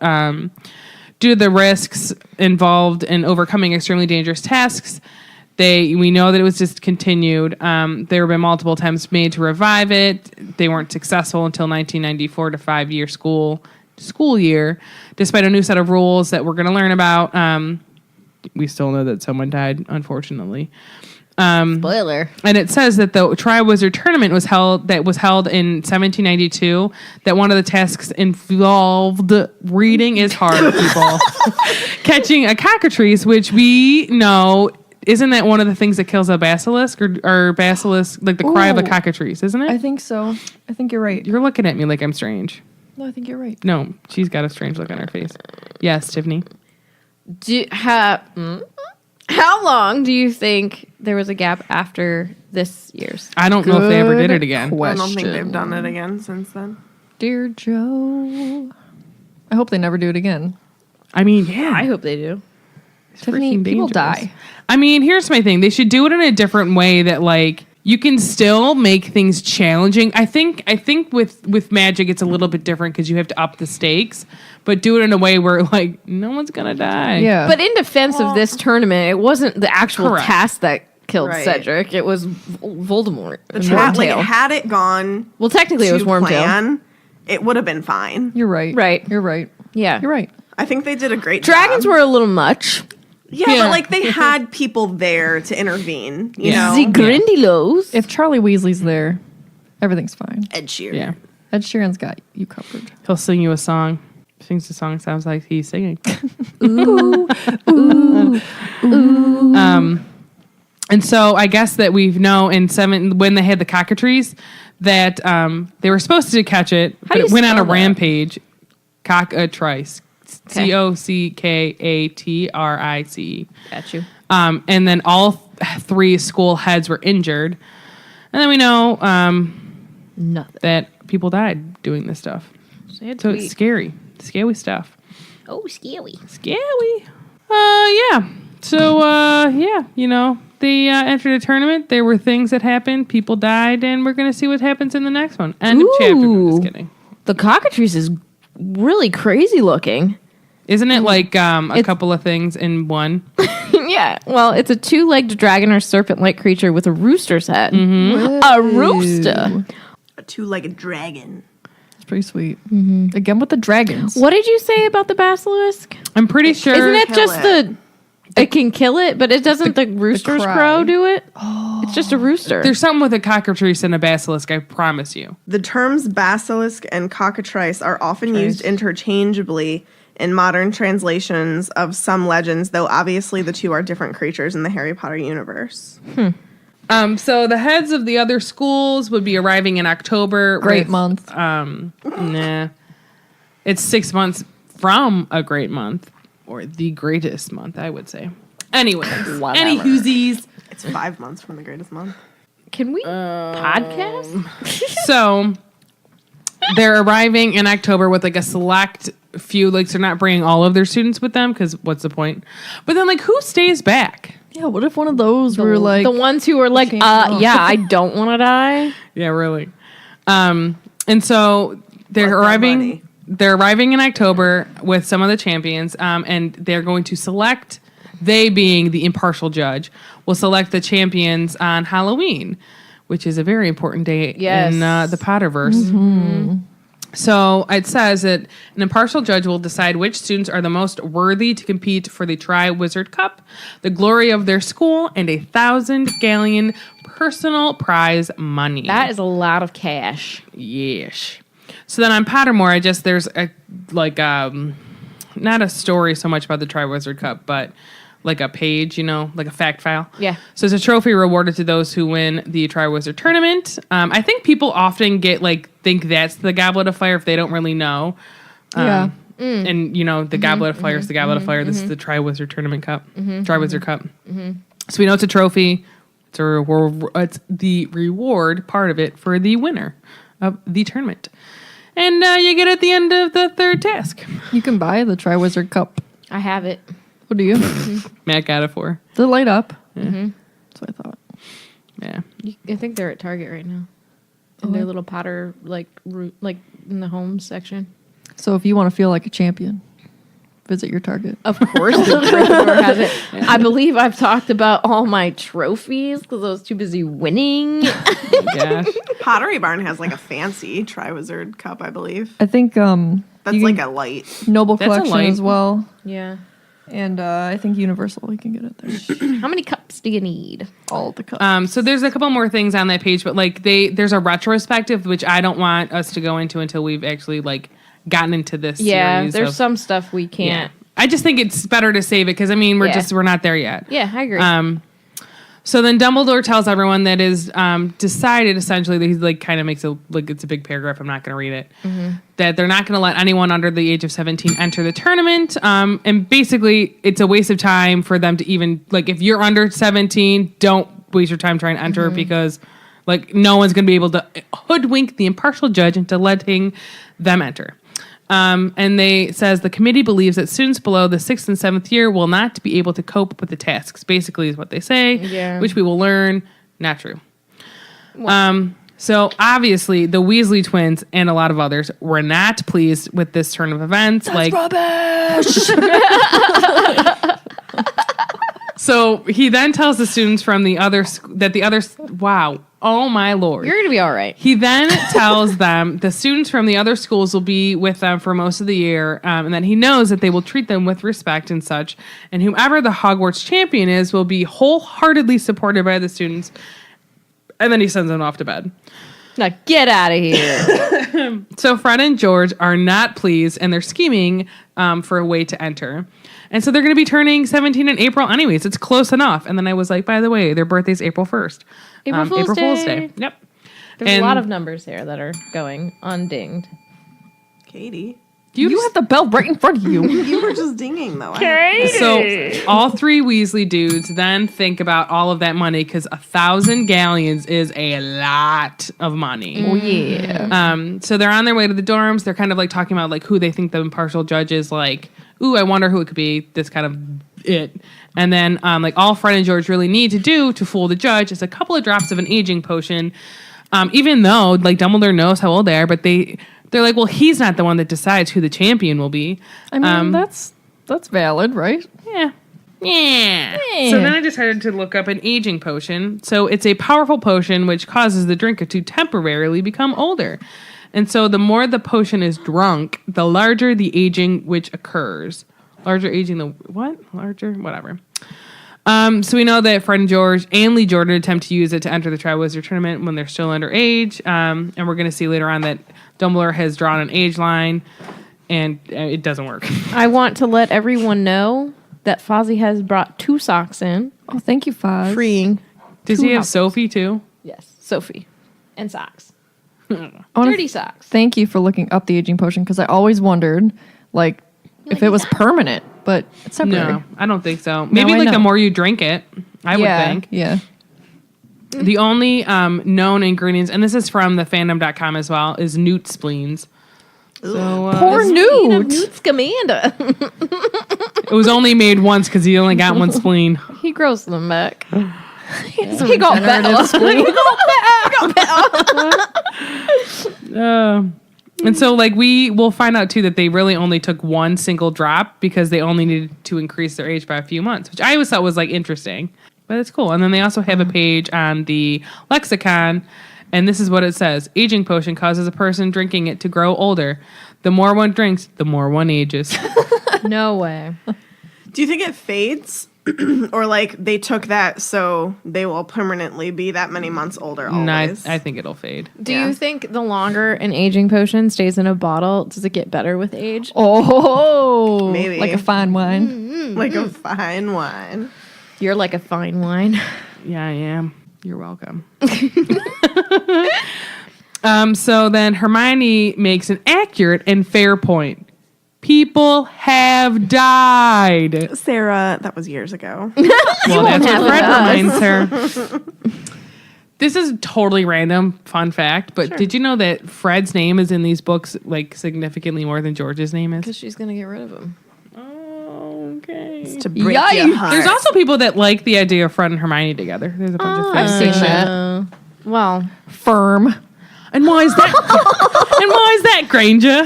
due to the risks involved in overcoming extremely dangerous tasks, we know that it was discontinued. There have been multiple attempts made to revive it. They weren't successful until 1994 to 5-year school year. Despite a new set of rules that we're going to learn about, we still know that someone died, unfortunately. Spoiler. And it says that the Triwizard tournament was held in 1792. That one of the tasks involved reading is hard, people. Catching a cockatrice, which we know. Isn't that one of the things that kills a basilisk or basilisk, like the cry of a cockatrice, isn't it? I think so. I think you're right. You're looking at me like I'm strange. No, I think you're right. No, she's got a strange look on her face. Yes, Tiffany. How long do you think there was a gap after this year's? I don't know if they ever did it again. I don't think they've done it again since then. Dear Joe. I hope they never do it again. I mean, yeah. I hope they do. Tiffany, freaking people dangerous. die. I mean, here's my thing. They should do it in a different way that like you can still make things challenging. I think with Magic it's a little bit different because you have to up the stakes, but do it in a way where like no one's gonna die. Yeah. But in defense of this tournament, it wasn't the actual Correct. task that killed Right. Cedric. It was Voldemort. The chat, like, Wormtail. had it gone Well, technically it was to Wormtail. plan, it would have been fine. You're right. Right. You're right. Yeah. You're right. I think they did a great Dragons job. were a little much. Yeah, Yeah. but like they had people there to intervene, you Yeah. know? The Grindylows. If Charlie Weasley's there, everything's fine. Ed Sheeran. Yeah. Ed Sheeran's got you covered. He'll sing you a song. Sings the song, sounds like he's singing. And so I guess that we've know when they had the cockatrice that they were supposed to catch it, but do you it went on a spell that? rampage. Cockatrice. Cockatrice. Got you. And then all 3 school heads were injured. And then we know Nothing. that people died doing this stuff. So it's scary. Scary stuff. Oh, scary. Scary. Yeah. So, they entered a tournament. There were things that happened. People died, and we're going to see what happens in the next one. End of chapter. No, Ooh. just kidding. The cockatrice is really crazy looking. Isn't it like a couple of things in one? Yeah. Well, it's a 2-legged dragon or serpent-like creature with a rooster's head. A rooster. A 2-legged dragon. It's pretty sweet. Again with the dragons. What did you say about the basilisk? I'm pretty sure. Isn't it Kill just it. it can kill it, but it doesn't the rooster's cry. crow do it? Oh. It's just a rooster. There's something with a cockatrice and a basilisk, I promise you. The terms basilisk and cockatrice are often used interchangeably in modern translations of some legends, though obviously the two are different creatures in the Harry Potter universe. So the heads of the other schools would be arriving in October. Great month. Nah. It's 6 months from a great month, or the greatest month, I would say. Anyways, any whoosies. It's 5 months from the greatest month. Can we podcast? So they're arriving in October with like a select few, like, they're not bringing all of their students with them because what's the point? But then, like, who stays back? Yeah, what if one of those were like the ones who were like, yeah, I don't want to die. Yeah, really. And so they're Like that arriving. money. They're arriving in October with some of the champions, and they're going to select. They, being the impartial judge, will select the champions on Halloween, which is a very important day in the Potterverse. So it says that an impartial judge will decide which students are the most worthy to compete for the Triwizard Cup, the glory of their school, and 1,000 galleon personal prize money. That is a lot of cash. Yes. So then on Pottermore, there's a not a story so much about the Triwizard Cup, but like a page, like a fact file. Yeah. So it's a trophy rewarded to those who win the Triwizard Tournament. I think people often think that's the Goblet of Fire if they don't really know. Yeah. And the Goblet of Fire is the Goblet of Fire. This is the Triwizard Tournament Cup. Triwizard Cup. So we know it's a trophy. It's the reward part of it for the winner of the tournament. And you get at the end of the third task. You can buy the Triwizard Cup. I have it. What do you? Matt got it for. Does it light up? That's what I thought. Yeah. I think they're at Target right now. In their little Potter, like in the home section. So if you want to feel like a champion, visit your Target. Of course, the Gryffindor has it. I believe I've talked about all my trophies because I was too busy winning. Gosh. Pottery Barn has like a fancy Triwizard Cup, I believe. I think That's you like can- a light. Noble That's a Collection light. as well. Yeah. And I think Universal, you can get it there. How many cups do you need? All the cups. So there's a couple more things on that page, but like there's a retrospective, which I don't want us to go into until we've actually like gotten into this Yeah, series. there's of- some stuff we can't. I just think it's better to save it because we're not there yet. Yeah, I agree. So then Dumbledore tells everyone that is decided essentially that he's like kind of makes it's a big paragraph. I'm not going to read it. That they're not going to let anyone under the age of 17 enter the tournament. And basically, it's a waste of time for them to even if you're under 17, don't waste your time trying to enter because no one's going to be able to hoodwink the impartial judge into letting them enter. And they says the committee believes that students below the 6th and 7th year will not be able to cope with the tasks, basically is what they say, which we will learn. Not true. So obviously the Weasley twins and a lot of others were not pleased with this turn of events. That's rubbish! So he then tells the students from the other wow, oh my lord. You're going to be all right. He then tells them the students from the other schools will be with them for most of the year, and that he knows that they will treat them with respect and such. And whoever the Hogwarts champion is will be wholeheartedly supported by the students. And then he sends them off to bed. Now get out of here. So Fred and George are not pleased, and they're scheming for a way to enter. And so they're going to be turning 17 in April anyways. It's close enough. And then I was like, by the way, their birthday's April 1st. April Fool's Day. Yep. There's a lot of numbers here that are going undinged. Katie. You have the bell right in front of you. You were just dinging, though. So all three Weasley dudes then think about all of that money because 1,000 galleons is a lot of money. Oh, yeah. So they're on their way to the dorms. They're kind of talking about who they think the impartial judge is. Ooh, I wonder who it could be. This kind of it. And then all Fred and George really need to do to fool the judge is a couple of drops of an aging potion. Even though Dumbledore knows how old they are, but they they're like, well, he's not the one that decides who the champion will be. I mean, that's valid, right? Yeah. Yeah. So then I decided to look up an aging potion. So it's a powerful potion which causes the drinker to temporarily become older. And so the more the potion is drunk, the larger the aging which occurs. Larger aging the what? Larger? Whatever. So we know that Fred and George and Lee Jordan attempt to use it to enter the Triwizard tournament when they're still underage. And we're going to see later on that Dumbledore has drawn an age line and it doesn't work. I want to let everyone know that Fozzie has brought 2 socks in, Oh, thank you, Foz. freeing. Does he have Sophie too? Yes, Sophie. And socks. I wanna Dirty socks. Thank you for looking up the aging potion because I always wondered, like, if it was permanent, but it's temporary. No, I don't think so. Maybe I like the know. more you drink it, I would think. Yeah. The only known ingredients, and this is from the fandom.com as well, is newt spleens. So Poor Newt. Newt Scamander. it was only made once because he only got one spleen. He grows them back. He got And so, like, we will find out too that they really only took one single drop because they only needed to increase their age by a few months, which I always thought was like interesting, but it's cool. And then they also have a page on the lexicon, and this is what it says: aging potion causes a person drinking it to grow older. The more one drinks, the more one ages. No way. Do you think it fades? Or like they took that so they will permanently be that many months older always? No, I think it'll fade. Do Yeah. you think the longer an aging potion stays in a bottle, does it get better with age? Oh, Maybe. like a fine wine. Like a fine wine. You're like a fine wine. Yeah, I am. You're welcome. So then Hermione makes an accurate and fair point. People have died. Sarah, that was years ago. Well, that's have what Fred us. reminds her. This is totally random, fun fact, but did you know that Fred's name is in these books like significantly more than George's name is? Because she's going to get rid of him. Okay. To break your Yikes. heart. There's also people that like the idea of Fred and Hermione together. There's a bunch of I've fan seen fiction. that. Well, Firm. And why is that? And why is that, Granger?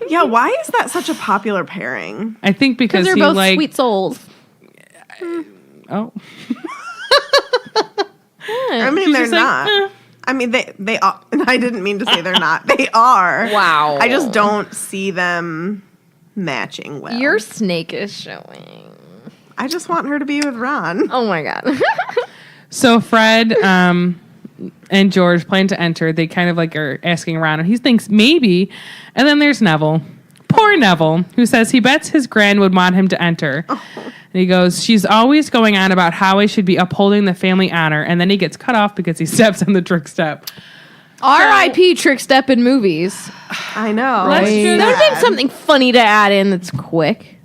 Yeah, why is that such a popular pairing? I think because they're he both like. sweet souls. Oh, I mean, She's they're just like, not. eh. I mean, they are. I didn't mean to say they're not. They are. Wow. I just don't see them matching well. Your snake is showing. I just want her to be with Ron. Oh my God. So Fred and George plan to enter. They kind of like are asking around, and he thinks maybe. And then there's Neville. Poor Neville, who says he bets his gran would want him to enter. And he goes, she's always going on about how I should be upholding the family honor. And then he gets cut off because he steps on the trick step. R.I.P. Trick Step in movies. I know. Let's do That would have been something funny to add in that's quick.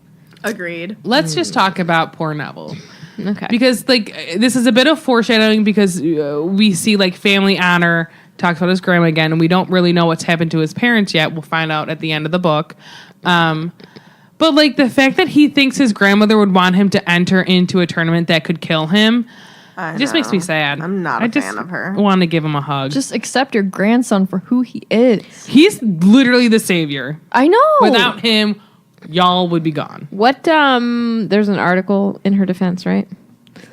Agreed. Let's just talk about poor Neville. Okay. Because, like, this is a bit of foreshadowing because we see, like, family honor talks about his grandma again, and we don't really know what's happened to his parents yet. We'll find out at the end of the book. But, like, the fact that he thinks his grandmother would want him to enter into a tournament that could kill him just makes me sad. I'm not a fan of her. I want to give him a hug. Just accept your grandson for who he is. He's literally the savior. I know. Without him, y'all would be gone. What, there's an article in her defense, right?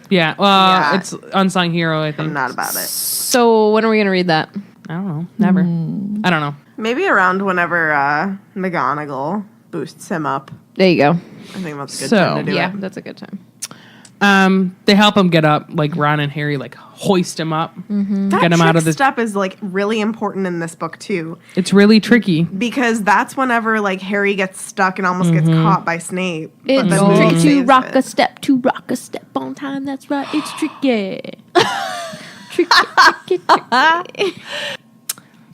Yeah, Yeah. it's Unsung Hero, I think. I'm not about it. So when are we going to read that? I don't know. Never. I don't know. Maybe around whenever McGonagall boosts him up. There you go. I think that's a good So, time to do Yeah, it. that's a good time. They help him get up, like Ron and Harry, like hoist him up, That get him out of trick the. step is like really important in this book too, It's really tricky. because that's whenever like Harry gets stuck and almost gets caught by Snape. It's then Moody tricky to saves rock it. a step, to rock a step on time. That's right. It's tricky. tricky.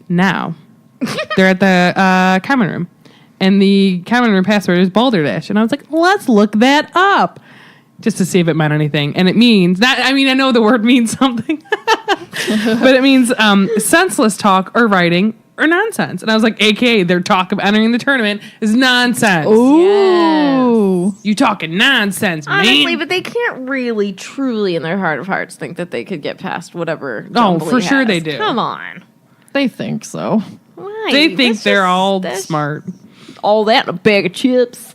Now, they're at the common room, and the common room password is Balderdash, and I was like, let's look that up. Just to see if it meant anything. And it means that, I mean, I know the word means something, but it means senseless talk or writing or nonsense. And I was like, AKA, their talk of entering the tournament is nonsense. Ooh. You talking nonsense, Honestly, man. but they can't really, truly, in their heart of hearts, think that they could get past whatever. Oh, Dumbledore for sure has. they do. Come on. They think so. Why? They think That's they're just- all that's smart. All that in a bag of chips.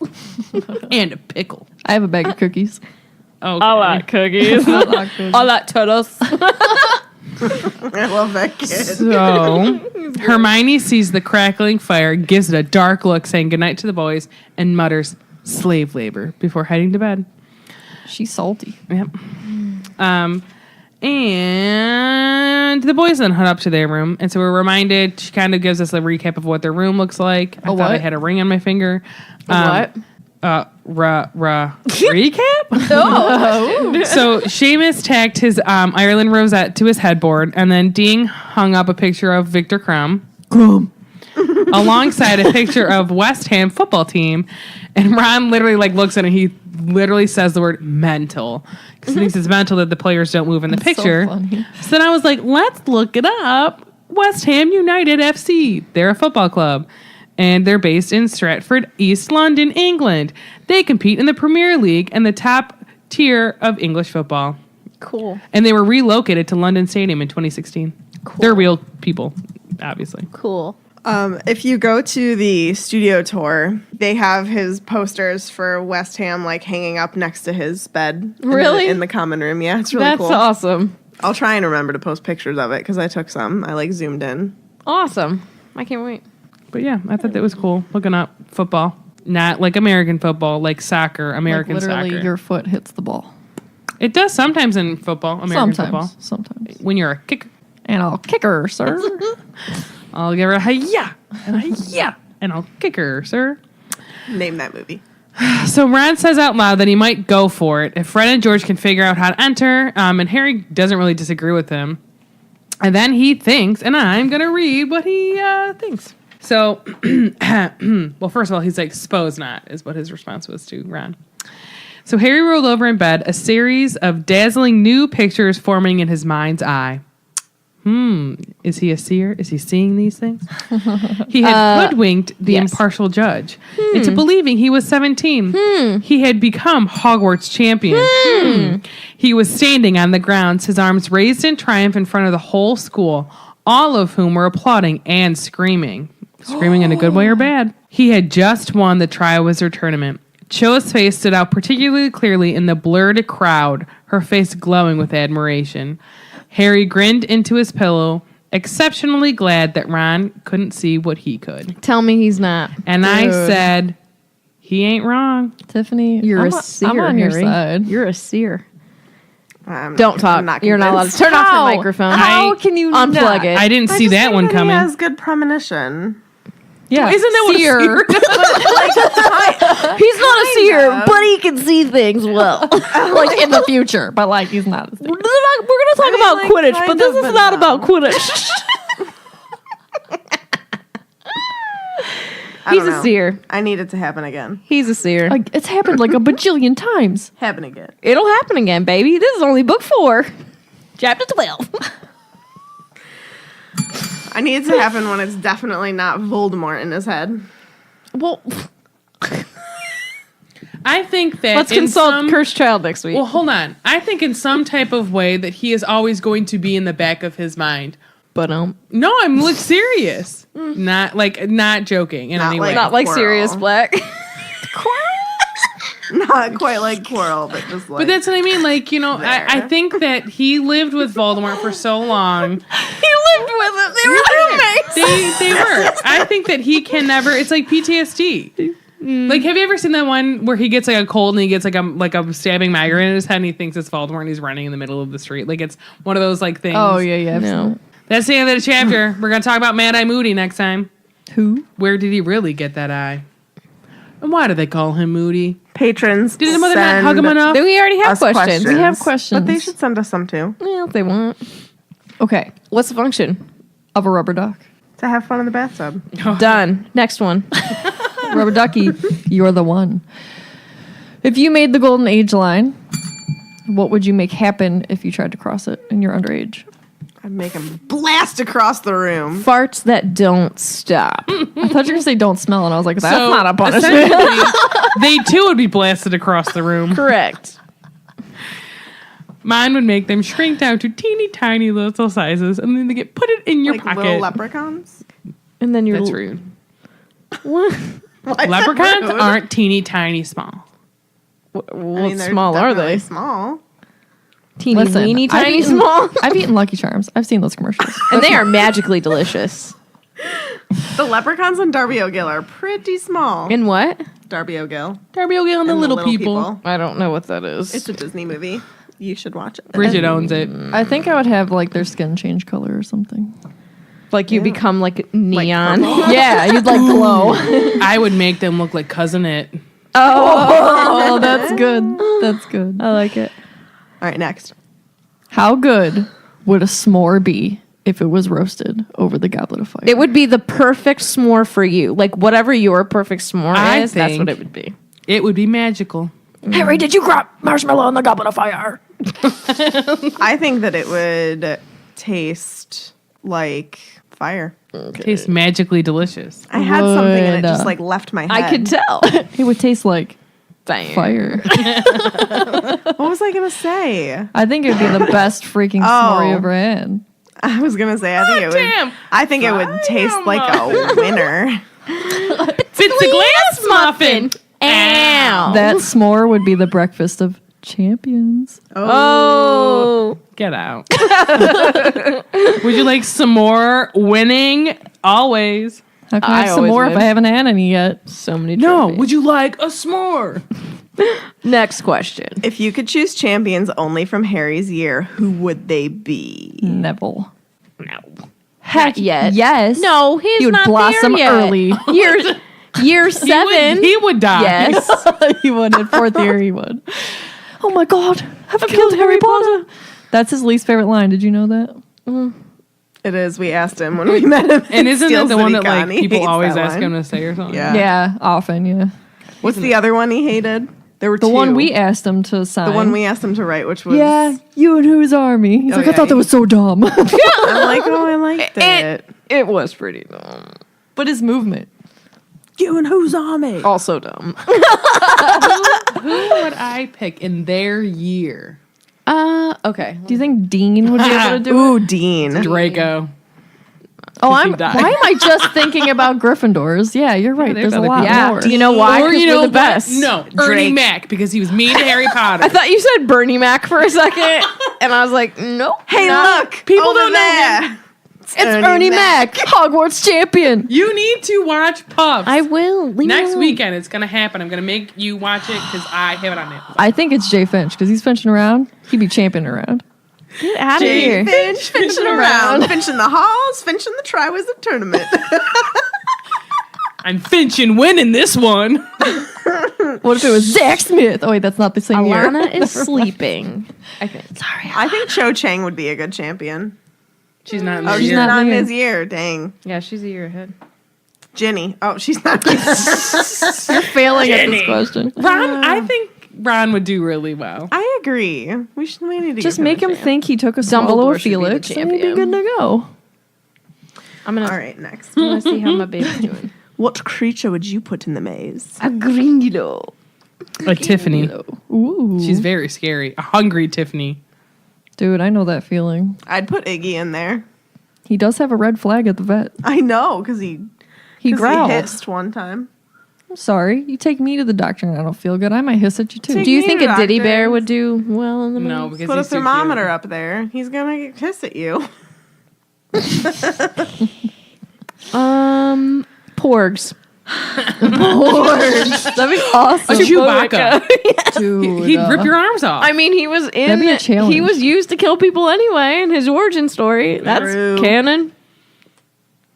And a pickle. I have a bag of cookies. Okay. cookies. I like turtles. I love that kid. So Hermione sees the crackling fire, gives it a dark look, saying goodnight to the boys, and mutters slave labor before heading to bed. She's salty. Yep. And the boys then head up to their room. And so we're reminded, she kind of gives us a recap of what their room looks like. I thought I what? had a ring on my finger. What? Recap? So Seamus tacked his Ireland rosette to his headboard, and then Dean hung up a picture of Victor Crumb. Alongside a picture of West Ham football team. And Ron literally looks at it, he literally says the word mental. Because he thinks it's mental that the players don't move in the picture. So funny. So then I was like, let's look it up. West Ham United FC. They're a football club. And they're based in Stratford, East London, England. They compete in the Premier League and the top tier of English football. Cool. And they were relocated to London Stadium in 2016. Cool. They're real people, obviously. Cool. If you go to the studio tour, they have his posters for West Ham hanging up next to his bed. Really? In the common room. Yeah, it's really That's cool. awesome. I'll try and remember to post pictures of it because I took some. I zoomed in. Awesome. I can't wait. But yeah, I thought that was cool. Looking up football. Not like American football, like soccer, American literally, soccer. your foot hits the ball. It does sometimes in football, American football. Sometimes. When you're a kicker. And I'll kick her, sir. I'll give her a hi-ya and a hi-ya and I'll kick her, sir. Name that movie. So Ron says out loud that he might go for it if Fred and George can figure out how to enter, and Harry doesn't really disagree with him. And then he thinks, and I'm going to read what he thinks. So, well, first of all, he's like, suppose not, is what his response was to Ron. So Harry rolled over in bed, a series of dazzling new pictures forming in his mind's eye. Is he a seer? Is he seeing these things? He had hoodwinked the impartial judge into believing he was 17. He had become Hogwarts champion. He was standing on the grounds, his arms raised in triumph in front of the whole school, all of whom were applauding and screaming. Screaming in a good way or bad. He had just won the Triwizard tournament. Cho's face stood out particularly clearly in the blurred crowd, her face glowing with admiration. Harry grinned into his pillow, exceptionally glad that Ron couldn't see what he could. Tell me he's not. And I said, he ain't wrong. Tiffany, You're I'm a seer, I'm on your Harry. side. You're a seer. I'm Don't talk. You're not allowed to turn off How? your microphone. How can you unplug not? it? I didn't see that one coming. He has good premonition. Yeah. Isn't that what a Seer. seer does? He's not a seer, of. but he can see things well. like in the future, but like he's not. We're going to talk about like, Quidditch, kind but this of, is but not no. about Quidditch. I He's don't a know. seer. I need it to happen again. He's a seer. Like it's happened like a bajillion times. Happen again. It'll happen again, baby. This is only book 4. Chapter 12. I need it to happen when it's definitely not Voldemort in his head. Well, I think that let's in consult some, Cursed Child next week. Well, hold on. I think in some type of way that he is always going to be in the back of his mind. But No, I'm serious. Not joking in Not any like- way. not like Quirrell. Sirius Black. Not quite like Quirrell, but just like. But that's what I mean. I think that he lived with Voldemort for so long. He lived with it. They were roommates. They were. I think that he can never. It's like PTSD. Like, have you ever seen that one where he gets like a cold and he gets like a stabbing migraine in his head and he thinks it's Voldemort and he's running in the middle of the street? Like, it's one of those like things. Oh yeah. No. That's the end of the chapter. We're gonna talk about Mad Eye Moody next time. Who? Where did he really get that eye? And why do they call him Moody? Patrons. Did his mother not send hug him enough? We already have us questions. We have questions. But they should send us some too. Well, if they want. Okay. What's the function? Of a rubber duck. To have fun in the bathtub. Done. Next one. Rubber ducky, you're the one. If you made the golden age line, what would you make happen if you tried to cross it and you're underage? I'd make him blast across the room. Farts that don't stop. I thought you were gonna say don't smell, and I was like, that's So, not a punishment. essentially, they too would be blasted across the room. Correct. Mine would make them shrink down to teeny tiny little sizes, and then they get put it in your Like pocket. little leprechauns. And then you're That's rude. What? Leprechauns aren't teeny tiny small. What I mean, they're small are definitely they? Small. Teeny Listen, weeny I've tiny eaten- small. I've eaten Lucky Charms. I've seen those commercials. And they are magically delicious. The leprechauns in Darby O'Gill are pretty small. In what? Darby O'Gill. Darby O'Gill and the And little people. I don't know what that is. It's a Disney movie. You should watch it. Bridget owns it. I think I would have like their skin change color or something. like you become like neon. Yeah, you'd like glow. I would make them look like Cousin It. Oh, that's good. That's good. I like it. All right, next. How good would a s'more be if it was roasted over the goblet of fire? It would be the perfect s'more for you. Like whatever your perfect s'more I is, that's think- what it would be. It would be magical. Harry, did you grab marshmallow in the goblet of fire? I think that it would taste like fire. Tastes magically delicious. I had something and it Would, just like left my head. I could tell. It would taste like Fire. fire. What was I gonna say? I think it would be the best freaking s'more you ever had. I was gonna say I think it would. damn. I think it would taste like a winner. It's a glass muffin. Ow. That s'more would be the breakfast of champions. Oh. Get out. Would you like some more winning? Always. How can I I have some always more if would. I haven't had any yet? So many No. trophies. Would you like a s'more? Next question. If you could choose champions only from Harry's year, who would they be? Neville. No. Heck yet. Yes. No, he's He would not blossom there yet. early. Year 7. He would die. Yes. He would. In fourth year, he would. Oh my God. I've killed Harry Potter. That's his least favorite line. Did you know that? It is. We asked him when we met him. And isn't Steel that the one City that like Con. He people hates always that ask line. him to say or something? Yeah. Yeah, often, yeah. What's the other one he hated? There were The two. one we asked him to sign. The one we asked him to write, which was Yeah, you and whose army? He's like, I yeah, thought that was so dumb. I'm like, oh, I liked it. It was pretty dumb. But his movement. You and whose army? Also dumb. Who would I pick in their year? Okay. Do you think Dean would be able to do it? Ooh, Dean. Draco. Oh, he why died. am I just thinking about Gryffindors? Yeah, you're right. there's There's a other lot people. Yeah. more. Do you know why? Or 'Cause you we're know the what? best. No, Ernie Drake. Mac because he was mean to Harry Potter. I thought you said Bernie Mac for a second, and I was like, nope. Hey, not. look. People over don't know there. It's Ernie Mac, Hogwarts champion. You need to watch Puffs. I will. Leave me Next alone. weekend, it's gonna happen. I'm gonna make you watch it because I have it on Netflix. I think it's Jay Finch because he's finching around. He'd be championing around. Get out of Jay here. Finch, finching around. Finching the halls, finching the Triwizard tournament. I'm finching winning this one. What if it was Zach Smith? Oh wait, that's not the same year. Alana is sleeping. I think. Sorry. I think Cho Chang would be a good champion. She's not in Oh, the she's year. not in there. his year. Dang. Yeah, she's a year ahead. Ginny. Oh, she's not here. You're failing at this question. Ron, I think Ron would do really well. I agree. We need to Just give make a him chance. think he took a Dumbledore swallow of should be the Felix and he'd be champion. good to go. I'm gonna. All right, next. I'm gonna see how my baby's doing. What creature would you put in the maze? A Gringo. A Tiffany. Ooh. She's very scary. A hungry Tiffany. Dude, I know that feeling. I'd put Iggy in there. He does have a red flag at the vet. I know, because He 'cause growled. hissed one time. I'm sorry. You take me to the doctor and I don't feel good. I might hiss at you too. Take Do you me think to a Diddy doctor. Bear would do well in the No, maze? because Put a he's too thermometer cute. up there. He's gonna hiss at you. Porgs. That'd be awesome. A Chewbacca. Dude, He'd rip your arms off. I mean, he was in. That'd be a challenge. He was used to kill people anyway in his origin story. That's True. canon.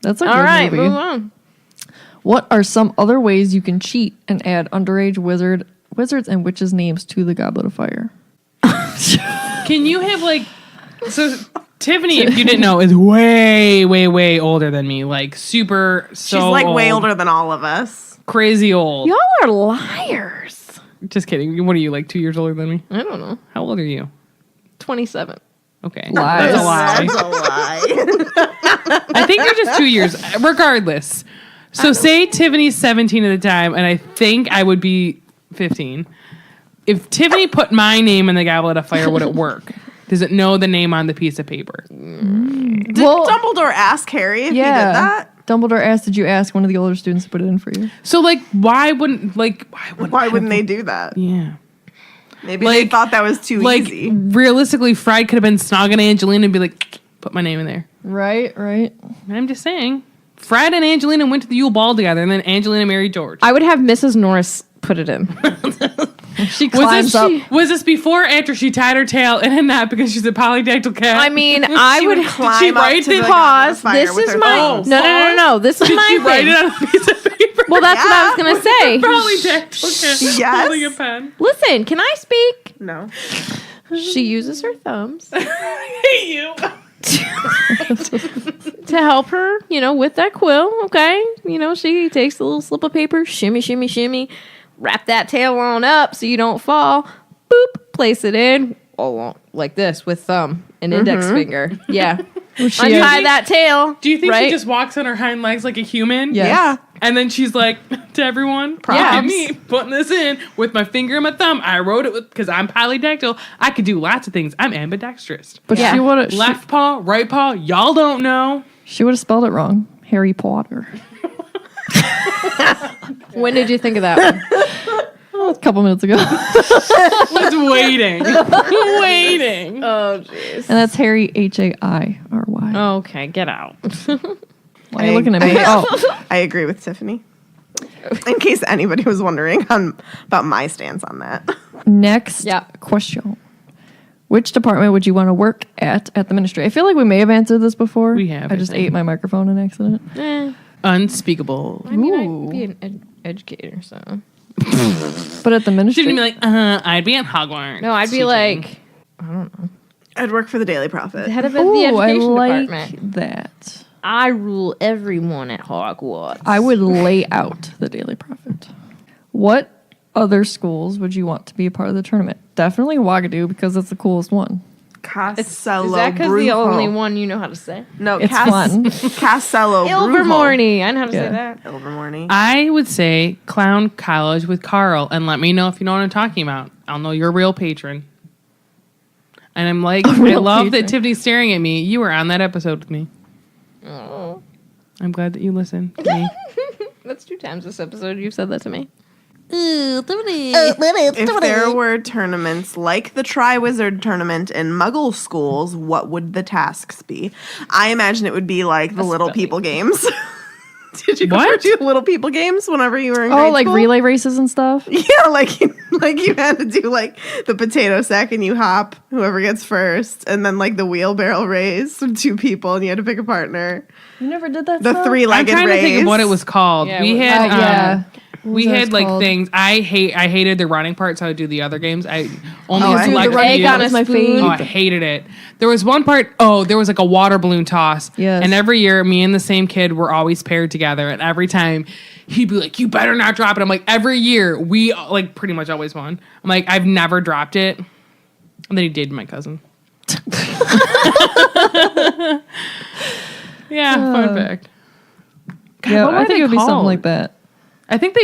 That's a All good right, movie. move on. What are some other ways you can cheat and add underage wizards and witches' names to the Goblet of Fire? Can you have like so Tiffany, if you didn't know, is way, way, way older than me. Like super so She's like way old. older than all of us. Crazy old. Y'all are liars. Just kidding. What are you, like 2 years older than me? I don't know. How old are you? 27. Okay. Lies. That's a lie. That's a lie. I think you're just 2 years. Regardless. So say Tiffany's 17 at the time, and I think I would be 15. If Tiffany put my name in the Goblet of Fire, would it work? Does it know the name on the piece of paper? Did Dumbledore ask Harry if he did Yeah. that? Dumbledore asked, did you ask one of the older students to put it in for you? So, like, why wouldn't they do that? Yeah. Maybe they thought that was too Like, easy. realistically, Fred could have been snogging Angelina and be like, put my name in there. Right. I'm just saying. Fred and Angelina went to the Yule Ball together, and then Angelina married George. I would have Mrs. Norris put it in. She climbs up. Was this before or after she tied her tail in a knot because she's a polydactyl cat? I mean, I would climb up write to the it? pause. This is my no. This is Did my she write thing. it on a piece of paper? Well, that's what I was gonna say. Polydactyl cat Yes. holding a pen. Listen, can I speak? No. She uses her thumbs I hate you. to help her, with that quill. Okay, she takes a little slip of paper, shimmy, shimmy, shimmy, wrap that tail on up so you don't fall. Boop, place it in like this with thumb and index finger. Yeah, untie that tail. Do you think right? she just walks on her hind legs like a human? Yes. Yeah. And then she's like to everyone, Props. look at me putting this in with my finger and my thumb. I wrote it because I'm polydactyl. I could do lots of things. I'm ambidextrous. But Yeah. she would have Left paw, right paw. Y'all don't know. she would have spelled it wrong. Harry Potter. When did you think of that one? Oh, a couple minutes ago. Was waiting, waiting. Oh, jeez. And that's Harry Hairy. Okay, get out. Why are you looking at me? Oh, I agree with Tiffany. In case anybody was wondering about my stance on that. next Yeah. question. Which department would you want to work at the ministry? I feel like we may have answered this before. We have, I I just think. ate my microphone in accident. Unspeakable. I mean, I could be an educator, so. But at the ministry, Shouldn't be like, I'd be at Hogwarts. No, I'd be teaching. like I'd work for the Daily Prophet. head of the oh, I education like department. that. I rule everyone at Hogwarts. I would lay out the Daily Prophet. What other schools would you want to be a part of the tournament? Definitely Wagadu because it's the coolest one. Castello Is that because the only one you know how to say? No, It's fun. Castello Ilvermorny. I know how to say Yeah. that. Ilvermorny. I would say Clown College with Carl, and let me know if you know what I'm talking about. I'll know you're a real patron. And I'm like, I real love patron. that Tiffany's staring at me. You were on that episode with me. Oh. I'm glad that you listened to me. That's 2 times this episode you've said that to me. If there were tournaments like the Triwizard tournament in Muggle schools, what would the tasks be? I imagine it would be like the Little People games. Did you ever What? do Little People games whenever you were in Oh, grade like school? relay races and stuff? Yeah, like you had to do like the potato sack and you hop whoever gets first, and then like the wheelbarrow race with 2 people and you had to pick a partner. You never did that The stuff? I'm 3-legged trying race. to think of what it was called. Yeah, we it was- had yeah. What we was had that like called? things. I hated the running part, so I would do the other games. I only I do select the egg few. on a was my spoon. favorite. Oh, I hated it. There was one part, there was like a water balloon toss. Yes. And every year, me and the same kid were always paired together. And every time, he'd be like, you better not drop it. I'm like, every year, we like pretty much always won. I'm like, I've never dropped it. And then he dated my cousin. Yeah, fun fact. God, Yeah, what were I think they it would be something called? like that. I think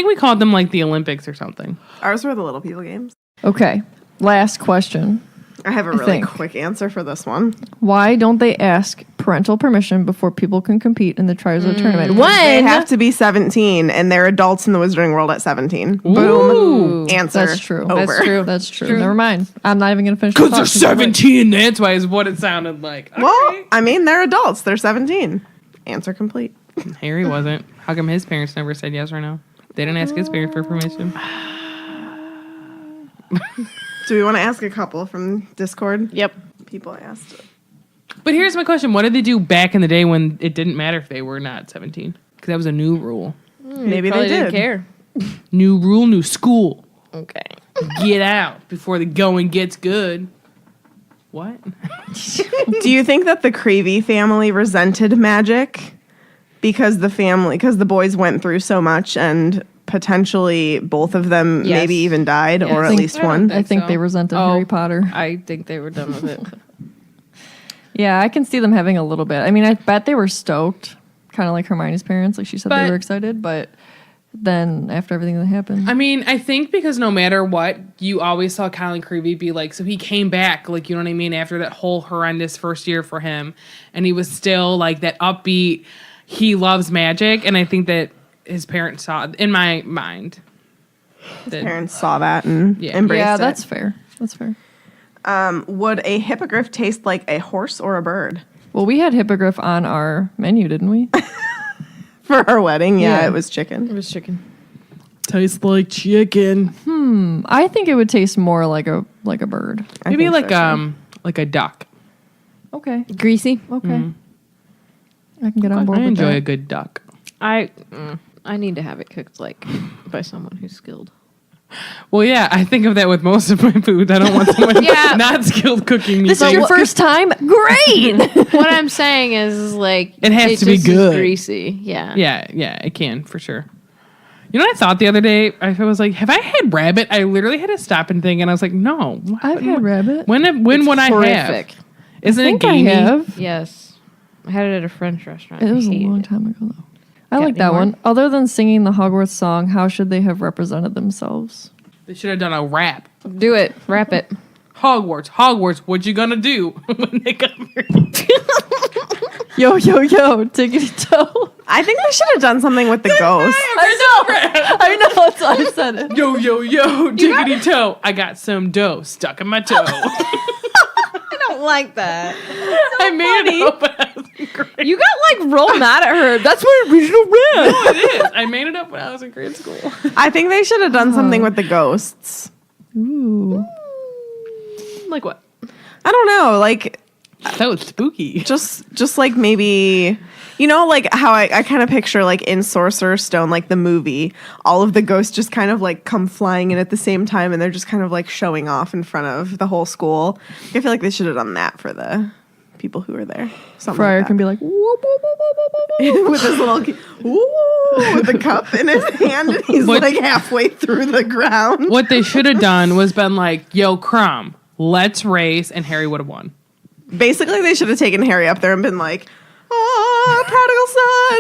we called them like the Olympics or something. Ours were the Little People games. Okay, last question. I have a really think. quick answer for this one. Why don't they ask parental permission before people can compete in the Triwizard tournament? They When? have to be 17 and they're adults in the Wizarding World at 17. Ooh. Boom. Answer. That's true. Over. That's true. That's true. Never mind. I'm not even going to finish Because the they're thought 17. That's why is what it sounded like. Well, Okay. I mean, they're adults. They're 17. Answer complete. Harry wasn't. How come his parents never said yes or no? They didn't ask his parents for permission. Do we want to ask a couple from Discord? Yep. People asked. But here's my question. What did they do back in the day when it didn't matter if they were not 17? Because that was a new rule. Maybe Probably they didn't did. care. New rule, new school. Okay. Get out before the going gets good. What? Do you think that the Creevy family resented magic because the boys went through so much and potentially both of them Yes. maybe even died, or I at think- least I don't one? I think so. they resented Oh. Harry Potter. I think they were done with it. Yeah, I can see them having a little bit. I mean, I bet they were stoked, kind of like Hermione's parents. Like she said, they But- were excited, but then after everything that happened, I mean, I think because no matter what, you always saw Colin Creevy be like, so he came back, like, you know what I mean, after that whole horrendous first year for him. And he was still like that upbeat, he loves magic, and I think that his parents saw in my mind. Parents saw that and Yeah. embraced Yeah, it. that's fair. That's fair. Would a hippogriff taste like a horse or a bird? Well, we had hippogriff on our menu, didn't we? For our wedding, Yeah. it was chicken. was chicken. Tastes like chicken. I think it would taste more like a bird. I Maybe think so, too. like a duck. Okay. Greasy. Okay. I can get on board I with enjoy that. a good duck. I need to have it cooked like by someone who's skilled. Well, yeah, I think of that with most of my food. I don't want someone Yeah. not skilled cooking me. This is food. your first time? Great. What I'm saying is like It has to be just is good. greasy. Yeah. Yeah, it can for sure. You know what I thought the other day? I was like, have I had rabbit? I literally had to stop and think, and I was like, no. I've had rabbit. When would I Horrific. have? Isn't I it think I gamey? have. Yes. I had it at a French restaurant. It was a I hated long it. time ago, though. I Got like any that more? one. Other than singing the Hogwarts song, how should they have represented themselves? They should have done a rap. Do it. Wrap it. Hogwarts, what you gonna do when they come here? Yo, tickety toe. I think they should have done something with the ghost. I know, that's why I said it. Yo, diggity toe. I got some dough stuck in my toe. I don't like that. I made it up. When I was in grade. You got like real mad at her. That's my original rap. It is. I made it up when I was in grade school. I think they should have done something with the ghosts. Ooh. Like what? I don't know, like That was spooky. just like maybe, you know, like how I kind of picture like in Sorcerer's Stone, like the movie, all of the ghosts just kind of like come flying in at the same time and they're just kind of like showing off in front of the whole school. I feel like they should have done that for the people who were there. Something Friar like can be like, whoop, whoop, whoop, whoop, whoop, whoop. with his little with the cup in his hand and he's What- like halfway through the ground. What they should have done was been like, yo, Crumb, let's race, and Harry would have won. Basically, they should have taken Harry up there and been like, "Oh,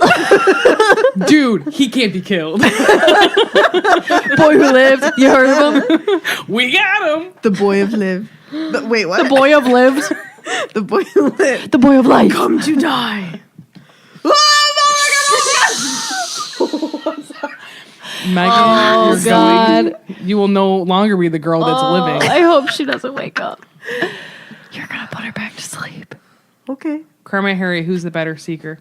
prodigal son." Dude, he can't be killed. Boy who lived. You heard of him? We got him. The boy of live. Wait, what? The boy of lived. The boy who lived. The boy of life. Come to die. Megan, Oh, you're God. going. You will no longer be the girl that's living. I hope she doesn't wake up. You're going to put her back to sleep. Okay. Crumb or Harry, who's the better seeker?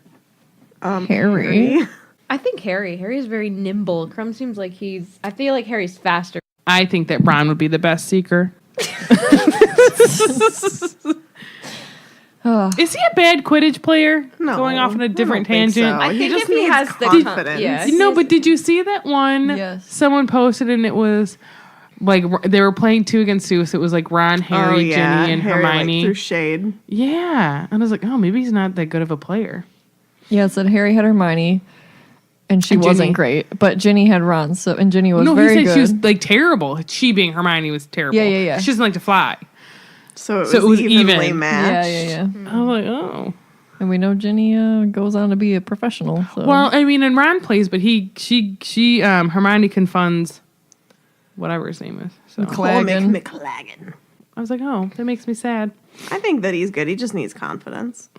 Harry. I think Harry. Harry's very nimble. Crumb seems like I feel like Harry's faster. I think that Ron would be the best seeker. Is he a bad Quidditch player? No, Going off on a different I don't think tangent. so. I He think just if he needs has the confidence. yeah. No, but did you see that one? Yes. Someone posted and it was like they were playing 2 against 2, so it was like Ron, Harry, Ginny, and Harry, like, Hermione. through shade. Yeah, and I was like, oh, maybe he's not that good of a player. Yeah, it said Harry had Hermione, and she And wasn't Ginny. great. But Ginny had Ron, and Ginny was No, very he said good. she was like terrible. She being Hermione was terrible. Yeah. She doesn't like to fly. So it So was, it was evenly even. matched. Yeah. I was like, oh. And we know Ginny goes on to be a professional. So. Well, I mean, and Ron plays, but she Hermione confunds whatever his name is. So Cole Claggin. McLagan. I was like, oh, that makes me sad. I think that he's good. He just needs confidence.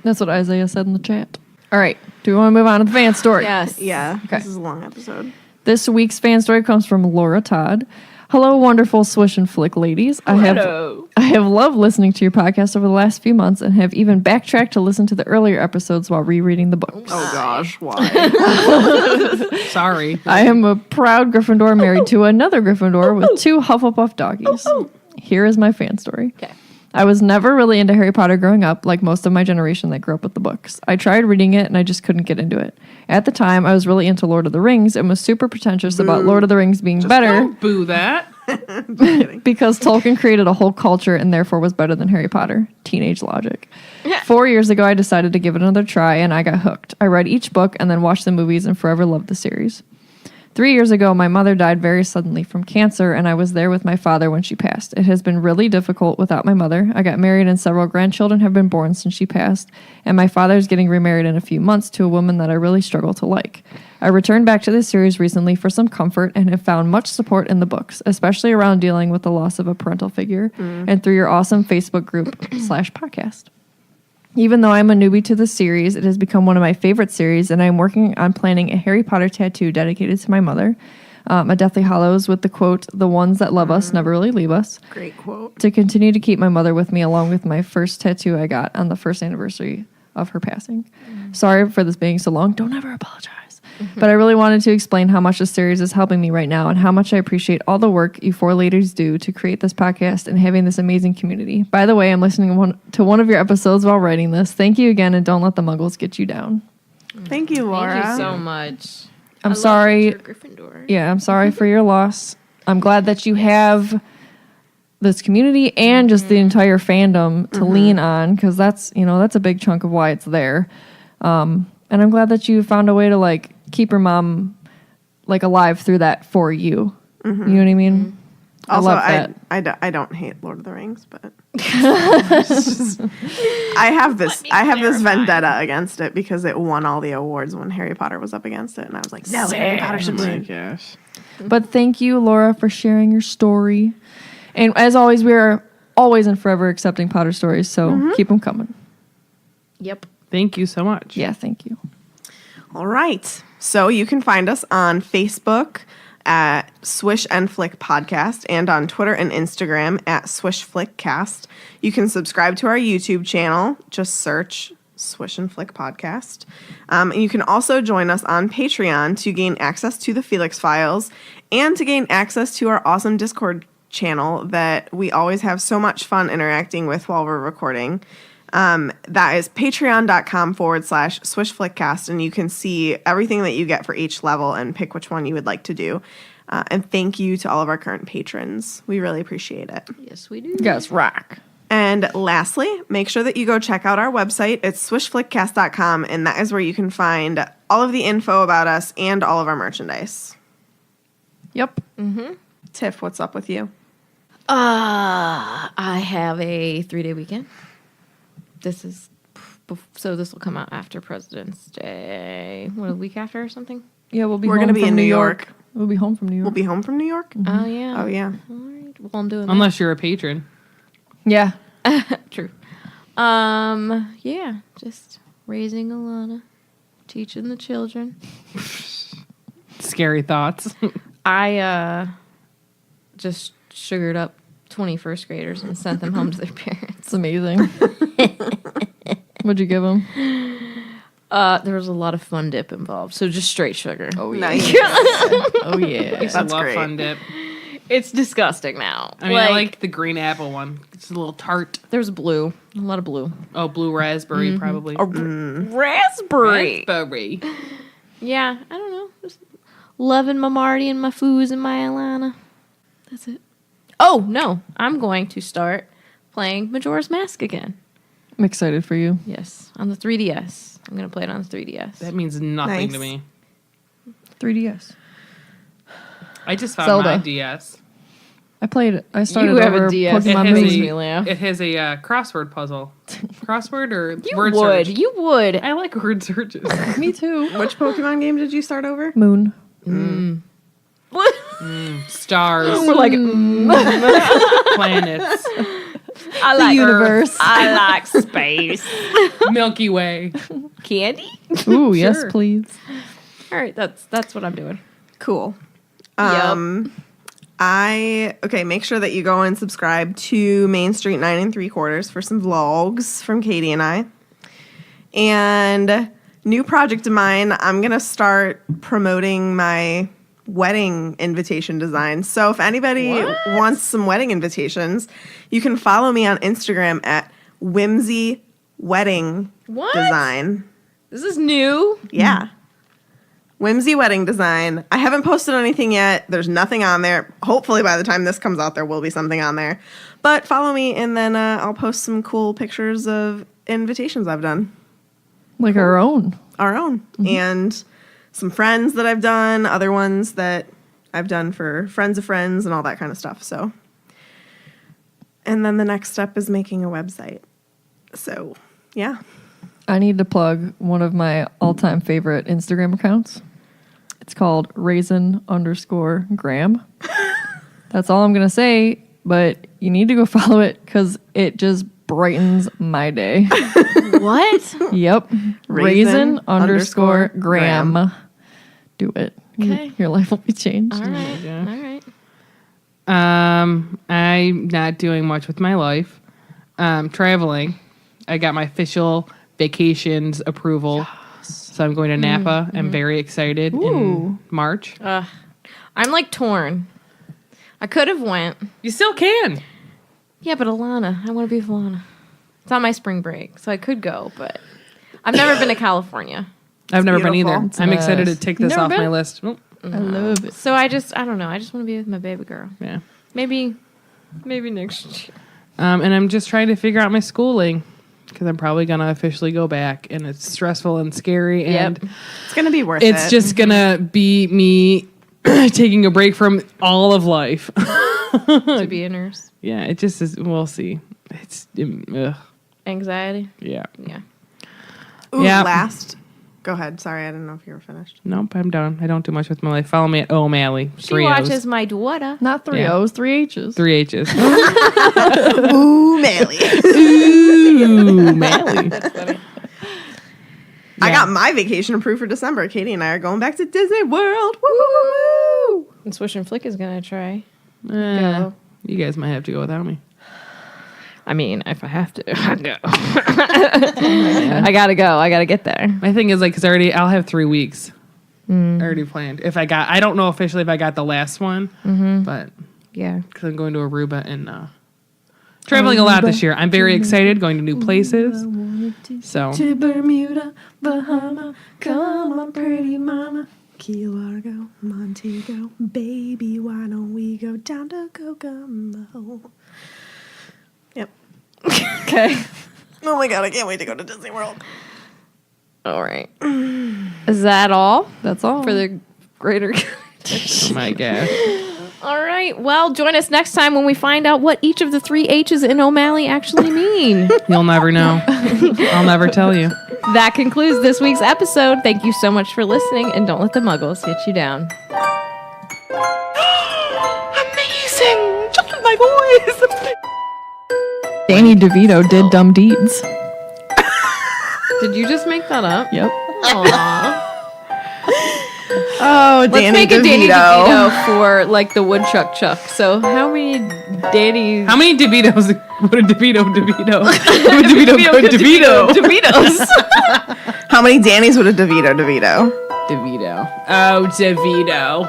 That's what Isaiah said in the chat. All right. Do we want to move on to the fan story? Yes. Yeah. Okay. This is a long episode. This week's fan story comes from Laura Todd. Hello, wonderful Swish and Flick ladies. I have loved listening to your podcast over the last few months and have even backtracked to listen to the earlier episodes while rereading the books. Oh gosh, why? Sorry. I am a proud Gryffindor married to another Gryffindor with 2 Hufflepuff doggies. Here is my fan story. Okay. I was never really into Harry Potter growing up, like most of my generation that grew up with the books. I tried reading it and I just couldn't get into it. At the time, I was really into Lord of the Rings and was super pretentious about Lord of the Rings being better Don't boo that. because Tolkien created a whole culture and therefore was better than Harry Potter. Teenage logic. 4 years ago, I decided to give it another try and I got hooked. I read each book and then watched the movies and forever loved the series. 3 years ago, my mother died very suddenly from cancer, and I was there with my father when she passed. It has been really difficult without my mother. I got married, and several grandchildren have been born since she passed, and my father is getting remarried in a few months to a woman that I really struggle to like. I returned back to this series recently for some comfort and have found much support in the books, especially around dealing with the loss of a parental figure, and through your awesome Facebook group /podcast. Even though I'm a newbie to the series, it has become one of my favorite series, and I'm working on planning a Harry Potter tattoo dedicated to my mother. A Deathly Hallows with the quote, "The ones that love us never really leave us." Great quote. To continue to keep my mother with me, along with my first tattoo I got on the first anniversary of her passing. Sorry for this being so long. Don't ever apologize. But I really wanted to explain how much this series is helping me right now and how much I appreciate all the work you four ladies do to create this podcast and having this amazing community. By the way, I'm listening to one of your episodes while writing this. Thank you again, and don't let the muggles get you down. Thank you, Laura. Thank you so much. I'm sorry. You're Gryffindor. Yeah, I'm sorry for your loss. I'm glad that you have this community and just the entire fandom to lean on, because that's a big chunk of why it's there. And I'm glad that you found a way to like keep your mom like alive through that for you. You know what I mean? Also, I love that. I don't hate Lord of the Rings, but I have this vendetta against it because it won all the awards when Harry Potter was up against it, and I was like, no, Harry Potter should win. Gosh. But thank you, Laura, for sharing your story. And as always, we are always and forever accepting Potter stories, so keep them coming. Yep. Thank you so much. Yeah, thank you. All right. So you can find us on Facebook at Swish and Flick Podcast and on Twitter and Instagram at Swish Flick Cast. You can subscribe to our YouTube channel. Just search Swish and Flick Podcast. And you can also join us on Patreon to gain access to the Felix Files and to gain access to our awesome Discord channel that we always have so much fun interacting with while we're recording. That is patreon.com/swishflickcast, and you can see everything that you get for each level and pick which one you would like to do. And thank you to all of our current patrons. We really appreciate it. Yes, we do. You guys rock. And lastly, make sure that you go check out our website. It's swishflickcast.com, and that is where you can find all of the info about us and all of our merchandise. Yep. Tiff, what's up with you? I have a 3-day weekend. This will come out after President's Day. What, a week after or something? Yeah, we're going to be in New York. We'll be home from New York. We'll be home from New York? Oh, yeah. Oh, yeah. All right. Well, I'm doing Unless you're a patron. Yeah. that. True. Yeah, just raising Alana, teaching the children. Scary thoughts. I just sugared up 21st graders and sent them home to their parents. It's amazing. What'd you give them? There was a lot of Fun Dip involved, so just straight sugar. Oh, yeah. Nice. Oh, yeah. I used to That's love great. Fun Dip. It's disgusting now. I mean, I like the green apple one. It's a little tart. There's blue, a lot of blue. Oh, blue raspberry, probably. Raspberry. Raspberry. Yeah, I don't know. Just loving my Marty and my Foos and my Alana. That's it. Oh, no. I'm going to start playing Majora's Mask again. I'm excited for you. Yes, on the 3DS. I'm going to play it on the 3DS. That means nothing Nice. to me. 3DS. I just found Zelda. my DS. I played it. I started You have over a DS. Pokemon It Moon. makes me laugh. It has a crossword puzzle. Crossword or You word would. search? You would. I like word searches. Me too. Which Pokemon game did you start over? Moon. Stars. We're like, Planets. I like universe. I like space. Milky Way. Candy? Ooh, yes, Sure. please. All right, that's what I'm doing. Cool. Yep. Make sure that you go and subscribe to Main Street 9 3/4 for some vlogs from Katie and I. And new project of mine, I'm going to start promoting my wedding invitation design. So if anybody wants some wedding invitations, you can follow me on Instagram at Whimsy Wedding What? Design. This is new. Yeah. Whimsy Wedding Design. I haven't posted anything yet. There's nothing on there. Hopefully by the time this comes out, there will be something on there. But follow me, and then I'll post some cool pictures of invitations I've done. Like our own. Our own. And some friends that I've done, other ones that I've done for friends of friends and all that kind of stuff. So, and then the next step is making a website. So, yeah. I need to plug one of my all-time favorite Instagram accounts. It's called raisin_gram. That's all I'm going to say, but you need to go follow it because it just brightens my day. What? Yep. Raisin underscore Graham. Graham. Do it. Okay. Your life will be changed. All right. Yeah. All right. I'm not doing much with my life. Traveling. I got my official vacations approval. So I'm going to Napa. I'm very excited in March. I'm like torn. I could have went. You still can. Yeah, but Alana. I want to be with Alana. It's on my spring break, so I could go, but I've never been to California. I've never been beautiful. either. It's I'm excited to nice. take this Never off my been? list. Nope. I love it. So I don't know. I just want to be with my baby girl. Yeah. Maybe next year. And I'm just trying to figure out my schooling because I'm probably going to officially go back, and it's stressful and scary. And It's going to be worth it. it's just going to be me taking a break from all of life. To be a nurse. Yeah, it just is. We'll see. It's, Anxiety. yeah. Yeah. Ooh, Yeah. last. Go ahead. Sorry, I didn't know if you were finished. Nope, I'm done. I don't do much with my life. Follow me at O'Malley. She 3 O's. watches my daughter. Not 3 Yeah. O's, 3 H's. 3 H's. Ooh, Mally. Ooh, Mally. I got my vacation approved for December. Katie and I are going back to Disney World. Woo, woo, woo, woo. And Swish and Flick is gonna try. You guys might have to go without me. I mean, if I have to, I go. I gotta go. I gotta get there. My thing is like, cause I'll have 3 weeks already planned. I don't know officially if I got the last one, but Yeah. cause I'm going to Aruba and traveling a lot this year. I'm very excited, going to new places. So To Bermuda, Bahama, come on, pretty mama. Key Largo, Montego, baby, why don't we go down to Kokomo? Yep. Okay. Oh my god, I can't wait to go to Disney World. All right. Is that all That's all. for the greater? oh my gosh. All right. Well, join us next time when we find out what each of the 3 H's in O'Malley actually mean. You'll never know. I'll never tell you. That concludes this week's episode. Thank you so much for listening, and don't let the muggles get you down. Amazing! Just my voice. Danny DeVito did dumb deeds. Did you just make that up? Yep. Aww. Oh, Let's Danny make a Danny DeVito. DeVito for like the woodchuck chuck. So how many Danny? How many DeVitos would a DeVito? Would DeVito go DeVito? DeVitos. How many Dannys would a DeVito? DeVito. Oh, DeVito.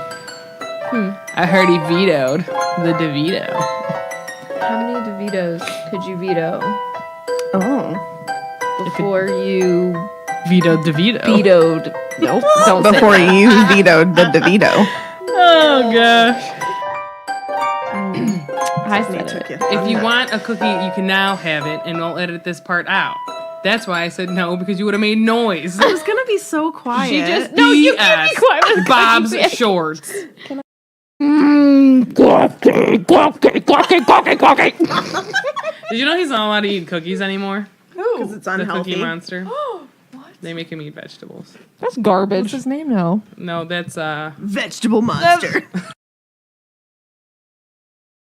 I heard he vetoed the DeVito. How many DeVitos could you veto Oh. before you Vito DeVito. vetoed? Nope. Don't Before say that. you vetoed the DeVito. Oh gosh. I said it. If you want a cookie, you can now have it, and don't edit this part out. That's why I said no, because you would have made noise. I was gonna be so quiet. She just no. You can't be quiet with Bob's cookies. shorts. Did you know he's not allowed to eat cookies anymore? because it's The unhealthy. Cookie Monster. They make him eat vegetables. That's garbage. What's his name now? No, that's Vegetable monster.